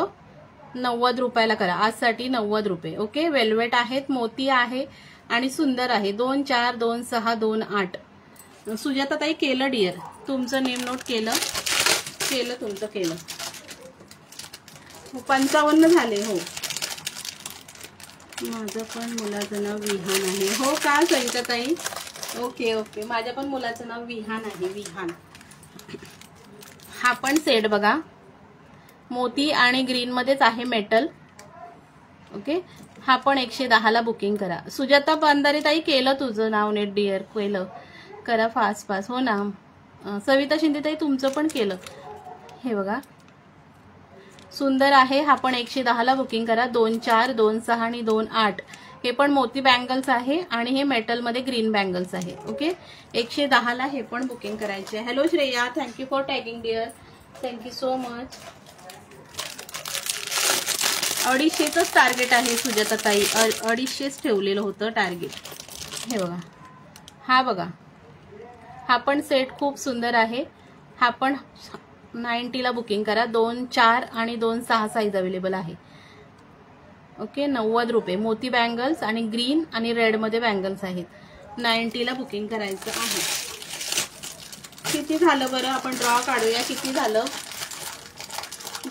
S1: 90 रुपयाला करा. आजसाठी 90 रुपये. ओके, वेल्वेट आहेत, मोती आहे आणि सुंदर आहे. 2-4, 2-6, 2-8. सुजाता ताई केलं डिअर, तुमचं नेम नोट केलं. तुमचं केलं. 55 झाले. हो, माझं पण मुलाचं नाव विहान आहे. हो का सविता ताई? ओके ओके, माझ्या पण मुलाचं नाव विहान आहे. विहान. हा पण सेट बघा, मोती आणि ग्रीन मध्येच आहे, मेटल. ओके, हा पण 110 ला बुकिंग करा. सुजाता बंदारे ताई केलं तुझं नाव नेट डिअर, केलं. करा फास्ट फास्ट. हो ना. सविता शिंदे ताई तुमचं पण केलं. हे बघा, सुंदर आहे. हा पण 110 ला बुकिंग करा. 2 4 2 6 आणि 2 8. हे पण मोती बँगल्स आहे आणि हे मेटल मध्ये ग्रीन बँगल्स आहे. ओके, 110 ला हे पण बुकिंग करायचे. Hello Shreya, thank you for tagging dear, thank you so much. 250च टार्गेट आहे सुजाता ताई, 250च ठेवलेलं होतं टार्गेट. हे बघा, हा बघा, हा पण सेट खूप सुंदर आहे. हा पण 90 ला बुकिंग करा. 2 4 आणि 2 6 साईज अवेलेबल आहे. ओके, 90 रुपये. मोती बँगल्स आणि ग्रीन आणि रेड मध्ये बँगल्स आहेत. 90 ला बुकिंग करायचं आहे. किती झालं बरं, आपण ड्रॉ काढूया. किती झालं,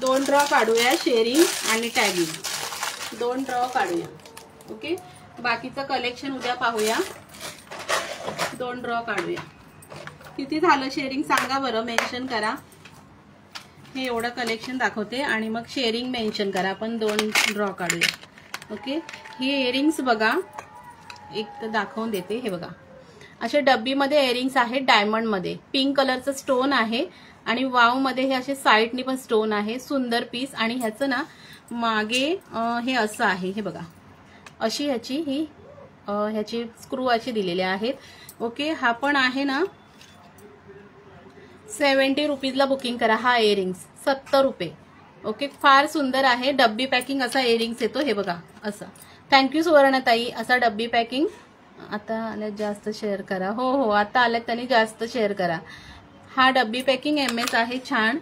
S1: 2 ड्रॉ काढूया, शेअरिंग आणि टॅगिंग 2 ड्रॉ काढूया. ओके, बाकीचं कलेक्शन उद्या पाहूया. 2 ड्रॉ काढूया. किती झालं शेअरिंग सांगा बरं, मेन्शन करा. हे एवढं कलेक्शन दाखवते आणि मग शेअरिंग मेन्शन करा. आपण 2 ड्रॉ काढूया. ओके, हे इयरिंग्स बघा, एक तर दाखवून देते. हे बघा, असे डब्बीमध्ये इयरिंग्स आहेत. डायमंड मध्ये पिंक कलरचं स्टोन आहे आणि वाव मध्ये हे असे साईडनी पण स्टोन आहे. सुंदर पीस. आणि ह्याचं ना मागे हे असं आहे. हे बघा, अशी ह्याची स्क्रू असे दिलेले आहेत. ओके, हा पण आहे ना 70 रुपीजला बुकिंग करा. हा इयरिंग्स 70 रुपये. ओके, फार सुंदर आहे. डब्बी पॅकिंग असा इयरिंग्स येतो. हे बघा असं. थँक्यू सुवर्णताई. असा डब्बी पॅकिंग. आता आल्यात जास्त शेअर करा. हो हो, आता आल्यात त्यांनी जास्त शेअर करा. हा डब्बी पॅकिंग MS आहे. छान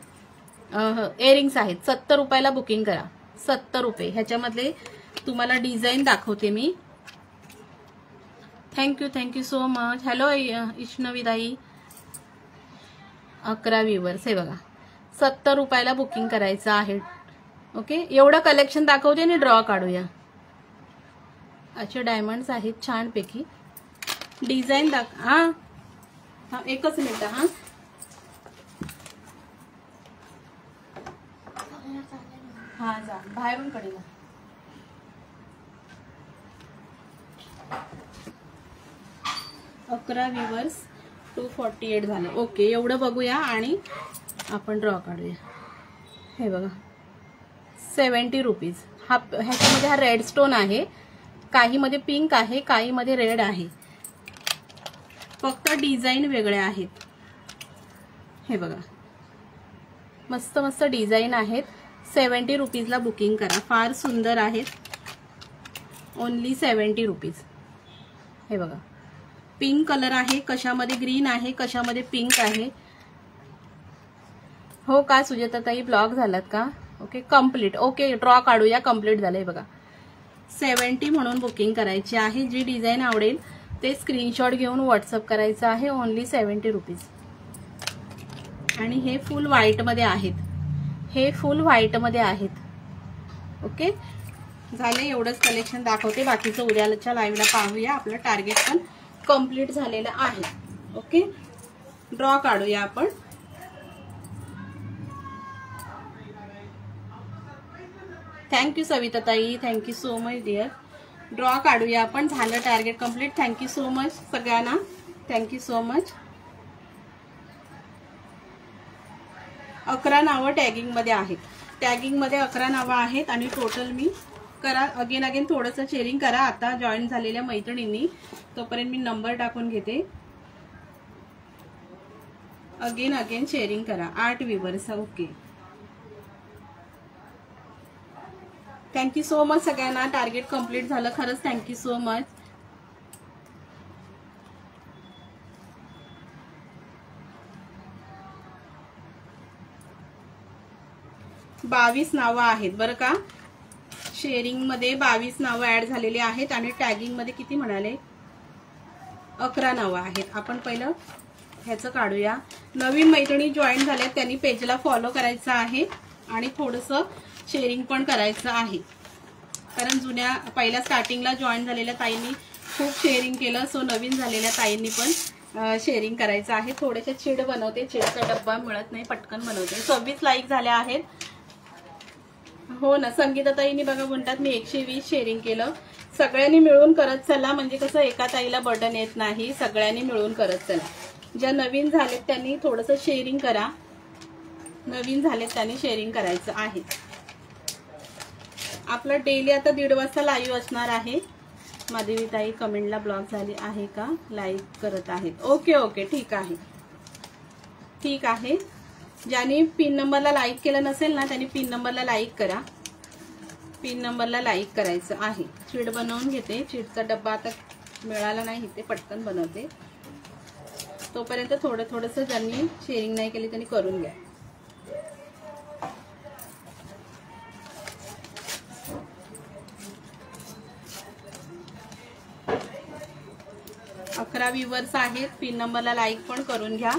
S1: इयरिंग्स आहेत. 70 रुपयाला बुकिंग करा. 70 रुपये. ह्याच्यामधले तुम्हाला डिझाईन दाखवते मी. Thank you so much. हॅलो इष्णवीदाई. 11 व्ह्यूवर्स. हे बघा, 70 रुपयाला बुकिंग करायचं आहे. ओके, एवढं कलेक्शन दाखवते आणि ड्रॉ काढूया. असे डायमंड्स आहेत छानपैकी. डिझाईन हा एकच मिनिट. हा जा बाहेरून कडेला. अकरा व्ह्यूवर्स, 248 झालं. ओके, एवढं बघूया आणि आपण ड्रॉ काढूया. हे बघा, 70 रुपीज. ह्याच्यामध्ये हा रेड स्टोन आहे. काही मध्ये पिंक आहे, काही मध्ये रेड आहे. फक्त डिझाईन वेगळ्या आहेत. हे बघा, मस्त मस्त डिझाईन आहेत. 70 रुपीजला बुकिंग करा. फार सुंदर आहेत. Only 70 rupees. हे बघा, पिंक कलर आहे, कशामध्ये ग्रीन आहे, कशामध्ये पिंक आहे. हो का सुजाताताई, ब्लॉक झालात का? Okay, complete. ओके, ड्रॉ काढूया. कम्प्लीट झालंय बघा. 70 म्हणून बुकिंग करायची आहे. जी डिझाईन आवडेल ते स्क्रीनशॉट घेऊन व्हॉट्सअप करायचं आहे. Only 70 rupees. आणि हे फुल व्हाईट मध्ये आहेत. हे फुल व्हाईट मध्ये आहेत. ओके, झाले. एवढंच कलेक्शन दाखवते. बाकीचं उद्याच्या लाईव्हला पाहूया. आपलं टार्गेट पण कम्प्लीट झालेलं आहे. ओके, ड्रॉ काढूया आपण. Thank you Savitatai, thank you so much dear. Draw काढूया आपण. झालं target complete. Thank you so much सगळ्यांना. Thank you so much. 11 नावं टॅगिंग मध्ये आहेत. टॅगिंग मध्ये 11 नावं आहेत आणि टोटल मी करा. अगेन थोडंसं शेअरिंग करा. आता जॉईन झालेल्या मैत्रिणींनी, तोपर्यंत मी नंबर टाकून घेते. अगेन शेअरिंग करा. 8 viewers. Okay, thank you so much सगळ्यांना. टार्गेट कम्प्लीट झालं. खरंच थँक्यू सो मच. बावीस नावं आहेत बरं का. शेअरिंग मध्ये 22 नावं ऍड झालेली आहेत आणि टॅगिंग मध्ये किती म्हणाले, 11 नावं आहेत. आपण पहिलं ह्याचं काढूया. नवीन मैत्रिणी जॉईन झाल्यात त्यांनी पेजला फॉलो करायचं आहे आणि थोडंसं शेअरिंग पण करायचं आहे. कारण जुन्या पहिल्या स्टार्टिंगला जॉईन झालेल्या ताईंनी खूप शेअरिंग केलं. सो नवीन झालेल्या ताईंनी पण शेअरिंग करायचं आहे. थोडेसे चिड बनवते. चिडचा डब्बा मिळत नाही, पटकन बनवते. 26 लाईक झाले आहेत. हो ना, संगीताताईंनी बघा म्हणतात मी 120 शेअरिंग केलं. सगळ्यांनी मिळून करत चला, म्हणजे कसं एका ताईला बर्डन येत नाही. सगळ्यांनी मिळून करत चला. ज्या नवीन झालेत त्यांनी थोडंसं शेअरिंग करा. नवीन झालेत त्यांनी शेअरिंग करायचं आहे. आपलं डेली आता 1:30 वाजता लाईव्ह असणार आहे. माधवी ताई कमेंटला ब्लॉक झाली आहे का? लाईक करत आहेत. ओके ओके ठीक आहे, ठीक आहे. ज्यांनी पिन नंबरला लाईक केलं नसेल ना त्यांनी पिन नंबरला लाईक करा. पिन नंबरला लाईक करायचं आहे. चीट बनवून घेते. चीटचा डब्बा आता मिळाला नाही, ते पटकन बनवते. तोपर्यंत थोडं थोडंसं ज्यांनी शेअरिंग नाही केली त्यांनी करून घ्या. अकरा व्ह्यूअर्स आहेत. पिन नंबरला लाईक पण करून घ्या.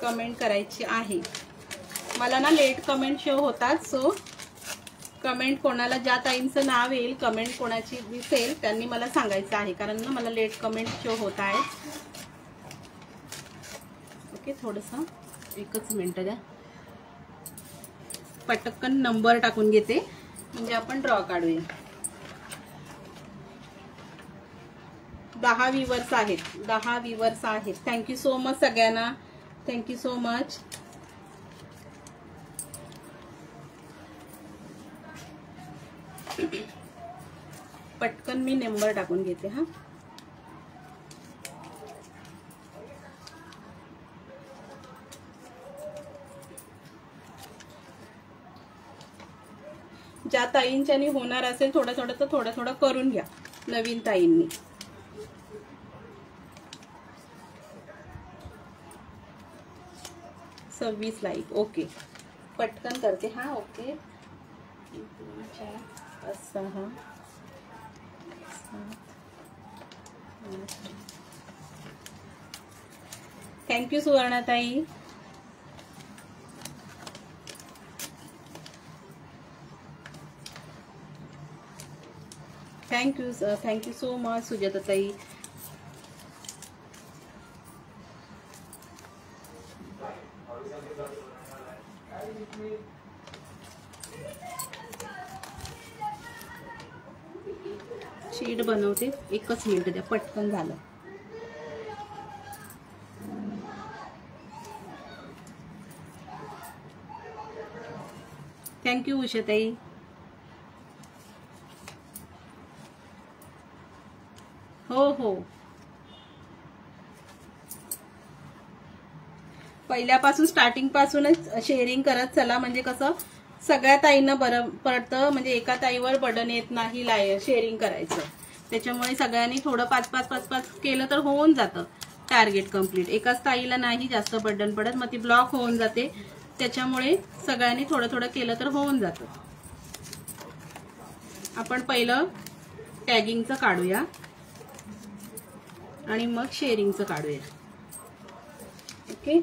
S1: कमेंट करायची आहे. मला ना लेट कमेंट शो होतात, सो कमेंट कोणाला ज्या ताईंचं नाव येईल, कमेंट कोणाची दिसेल त्यांनी मला सांगायचं आहे, कारण ना मला लेट कमेंट शो होत आहे. ओके, थोडंसं एकच मिनिट द्या. पटकन नंबर टाकून घेते म्हणजे आपण ड्रॉ काढूया. 10 व्ह्यूअर्स आहेत. 10 व्ह्यूअर्स आहेत. थँक्यू सो मच सगळ्यांना. Thank you so much. पटकन मी नंबर टाकून घेते हा. ज्या ताईंच्यानी होणार असेल थोडं थोडं तर थोडं थोडं करून घ्या नवीन ताईंनी. सव्वीस लाईक. ओके, पटकन करते हा. Okay, 2 4 5 6 7 8. Thank you Suvarnatai. Thank you so much Sujatatai. Sheet बनवते. एकच मिनिट द्या, पटकन झालं. थँक्यू उषाताई. हो हो, पहिल्यापासून स्टार्टिंग पासूनच शेअरिंग करत चला, म्हणजे कसं सगळ्या ताईंना बरं पडतं. म्हणजे एका ताईवर बर्डन येत नाही शेअरिंग करायचं. त्याच्यामुळे सगळ्यांनी थोडं 5-5 केलं तर होऊन जातं टार्गेट कम्प्लीट. एकाच ताईला नाही जास्त बर्डन पडत, मग ती ब्लॉक होऊन जाते. त्याच्यामुळे सगळ्यांनी थोडं थोडं केलं तर होऊन जातं. आपण पहिलं टॅगिंगचं काढूया आणि मग शेअरिंगचं काढूया. ओके,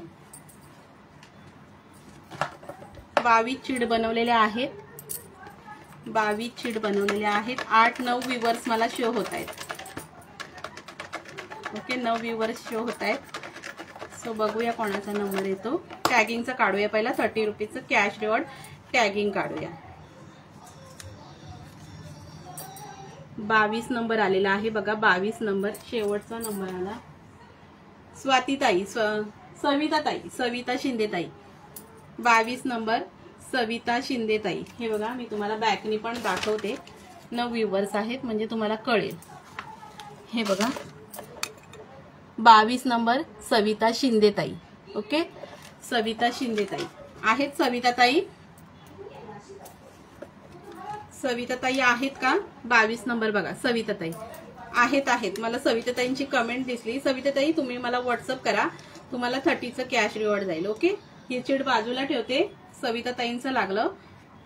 S1: 22 चीट बनवलेल्या आहेत. 22 चीट बनवलेल्या आहेत. 8-9 व्ह्यूअर्स मला शो होत आहेत. ओके, 9 व्ह्यूअर्स शो होत आहेत. सो बघूया कोणाचा नंबर येतो. टॅगिंगचं काढूया पहिला. 30 रुपीजचं कॅश रिवॉर्ड टॅगिंग काढूया. 22 नंबर आलेला आहे बघा. 22 नंबर शेवटचा नंबर आला. स्वातीताई, सविता शिंदेताई. 22 नंबर सविता शिंदेताई. हे बघा, मी तुम्हाला बॅकनी पण दाखवते. 9 व्ह्यूअर्स आहेत म्हणजे तुम्हाला कळेल. हे बघा, 22 नंबर सविता शिंदेताई. ओके, सविता शिंदेताई आहेत. सविताताई आहेत का? 22 नंबर बघा, सविताताई आहेत. मला सविताताईंची कमेंट दिसली. सविताताई तुम्ही मला व्हॉट्सअप करा, तुम्हाला 30चं कॅश रिवॉर्ड जाईल. ओके, ही चीट बाजूला ठेवते. सविताताईंचं लागलं.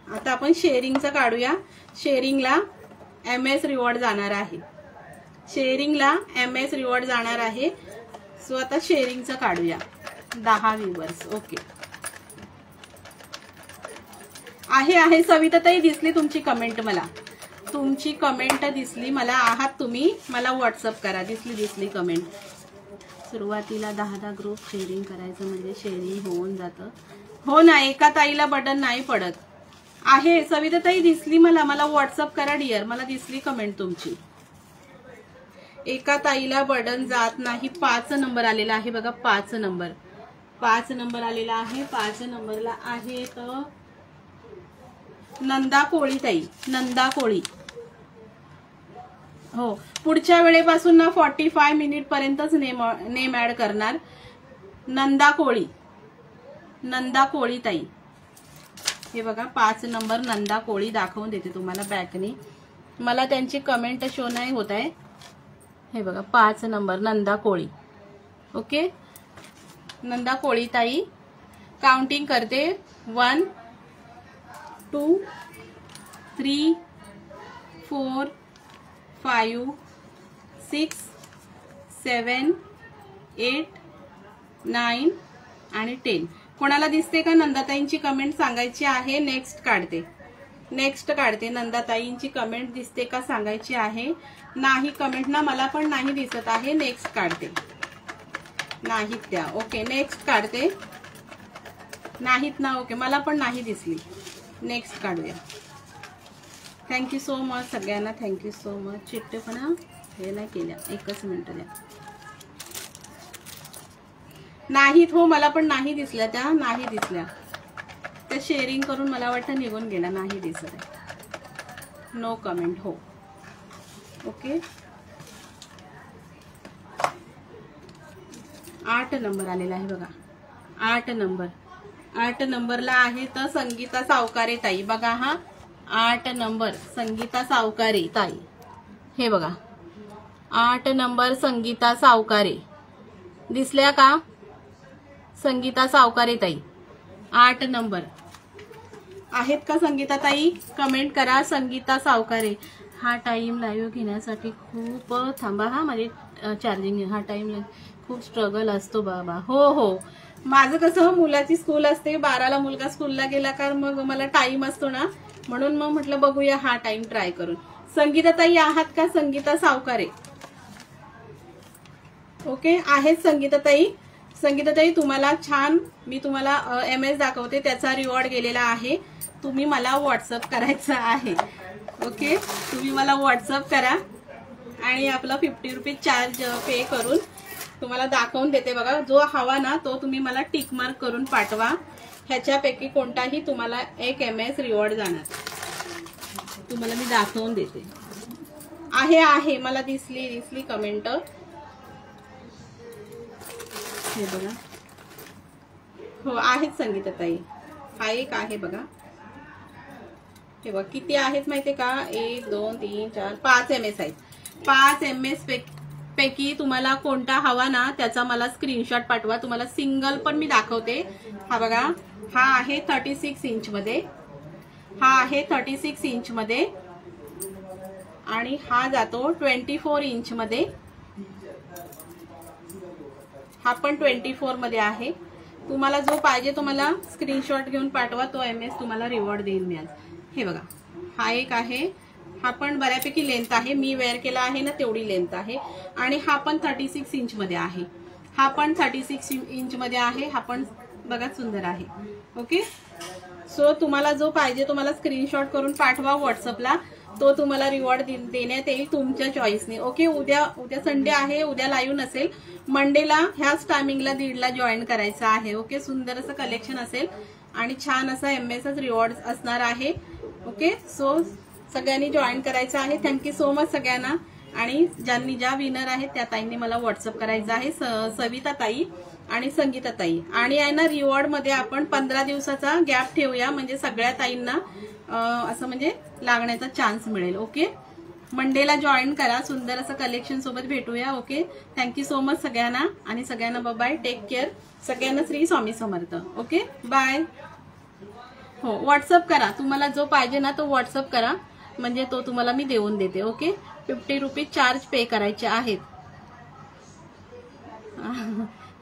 S1: आता आपण शेअरिंगचं काढूया. शेअरिंगला MS रिवॉर्ड जाणार आहे. सो आता शेअरिंगचं काढूया. 10 व्ह्यूअर्स. ओके, आहे सविताताई दिसली तुमची कमेंट. मला तुमची कमेंट दिसली. मला आहात तुम्ही, मला व्हॉट्सअप करा. दिसली कमेंट. सुरुवातीला 10 ग्रुप शेअरिंग करायचं म्हणजे शेअरिंग होऊन जातं. हो ना, एका ताईला बटन नाही पडत. आहे सविताताई दिसली मला व्हॉट्सअप करा डिअर. मला दिसली कमेंट तुमची. एका ताईला बर्डन जात नाही, 5 नंबर आलेला आहे बघा, 5 नंबर आलेला आहे. 5 नंबरला आहे तर नंदा कोळी ताई, नंदा कोळी. हो, पुढच्या वेळेपासून ना 45 मिनिट पर्यंतच नेम ऍड करणार. नंदा कोळी ताई. हे बघा 5 नंबर नंदा कोळी दाखवून देते तुम्हाला बॅकने. मला त्यांची कमेंट शो नाही होत आहे. हे बघा 5 नंबर नंदा कोळी. ओके, नंदा कोळी ताई. काउंटिंग करते. 1 2 3 4 5 6 7 8 9 आणि 10. कोणाला दिसते का नंदाताईंची कमेंट सांगायची आहे. नेक्स्ट काढते. नंदाताईंची कमेंट दिसते का सांगायची आहे. नाही कमेंट ना, मला पण नाही दिसत आहे. नेक्स्ट काढते. नाहीत त्या. ओके, नेक्स्ट काढते. नाहीत ना, ओके, मला पण नाही दिसली. नेक्स्ट काढूया. थँक्यू सो मच सगळ्यांना. Thank you so much. चिट्टेपणा हे नाही केल्या. 1 मिनिट द्या. नाहीत हो, मला पण नाही दिसल्या त्या. नाही दिसल्या त्या. शेअरिंग करून मला वाटतं निघून गेला. नाही दिसत आहे. No comment. हो, ओके. 8 नंबर आलेला आहे बघा. 8 नंबरला आहे तर संगीता सावकारे ताई. बघा हा 8 नंबर संगीता सावकारे ताई. हे बघा 8 नंबर संगीता सावकारे. दिसल्या का? संगीता सावकारे ताई 8 नंबर आहेत का संगीता ताई? कमेंट करा. संगीता सावकारे. हा टाइम लाईव्ह घेण्यासाठी खूप थांबा हा, माझे चार्जिंग. हा टाइम खूप स्ट्रगल असतो बाबा. हो, माझं कसं मुलाची स्कूल असते. 12ला मुलगा स्कूलला गेला का मग मला टाइम असतो ना, म्हणून मग म्हटलं बघूया हा टाइम ट्राय करून. संगीता ताई आहात का? संगीता सावकारे. ओके, आहेत संगीता ताई. तुम्हाला छान मी तुम्हाला MS दाखवते. त्याचा रिवॉर्ड गेलेला आहे. तुम्ही मला व्हॉट्सअप करायचा आहे. ओके, तुम्ही मला व्हॉट्सअप करा आणि आपला 50 रुपीज चार्ज पे करून तुम्हाला दाखवून देते बघा. जो हवा ना तो तुम्ही मला टिक मार्क करून पाठवा. ह्याच्यापैकी कोणताही तुम्हाला 1 MS रिवॉर्ड जाणार. तुम्हाला मी दाखवून देते. आहे मला दिसली कमेंट. हे बघा. हो, आहेत संगीता ताई. हा एक आहे बघा. हे बघा किती आहेत माहितीये का? 1 2 3 4 5 MS आहेत. 5 MS पैकी तुम्हाला कोणता हवा ना त्याचा मला स्क्रीनशॉट पाठवा. तुम्हाला सिंगल पण मी दाखवते. हा बघा, हा आहे 36 इंच मध्ये. हा आहे 36 इंच मध्ये आणि हा जातो 24 इंच मध्ये. हा पण 24 मध्ये आहे. तुम्हाला जो पाहिजे तो मला स्क्रीनशॉट घेऊन पाठवा. तो MS तुम्हाला रिवॉर्ड देईल मी आज. हे बघा, हा एक आहे. हा पण बऱ्यापैकी लेंथ आहे. मी वेअर केला आहे ना तेवढी लेंथ आहे. आणि हा पण 36 इंच मध्ये आहे. हा पण 36 इंच मध्ये आहे. हा पण बघा सुंदर आहे. ओके, सो तुम्हाला जो पाहिजे तो मला स्क्रीनशॉट करून पाठवा व्हॉट्सअपला. तो तुम्हाला रिवॉर्ड देण्यात येईल तुमच्या चॉईसने. ओके, उद्या संडे आहे. उद्या लाईव्ह नसेल. मंडेला ह्याच टायमिंगला 1:30ला जॉईन करायचं आहे. ओके, सुंदर असं कलेक्शन असेल आणि छान असा MS रिवॉर्ड असणार आहे. ओके, सो सगळ्यांनी जॉईन करायचं आहे. थँक्यू सो मच सगळ्यांना. आणि ज्या विनर आहेत त्या ताईंनी मला व्हॉट्सअप करायचं आहे. सविता ताई आणि संगीता ताई. आणि आहे ना रिवॉर्ड मध्ये आपण 15 दिवसाचा गॅप ठेवूया, म्हणजे सगळ्या ताईंना असं म्हणजे लागण्याचा चान्स मिळेल. ओके, मंडेला जॉईन करा. सुंदर असं कलेक्शन सोबत भेटूया. ओके, थँक्यू सो मच सगळ्यांना. आणि सगळ्यांना बाय, टेक केअर. सगळ्यांना श्री स्वामी समर्थ. Okay, bye. हो, व्हॉट्सअप करा. तुम्हाला जो पाहिजे ना तो व्हॉट्सअप करा, म्हणजे तो तुम्हाला मी देऊन देते. ओके, 50 रुपीज चार्ज पे करायचे आहेत.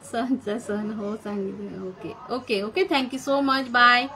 S1: सण हो सांगितलं. Okay, thank you so much. Bye.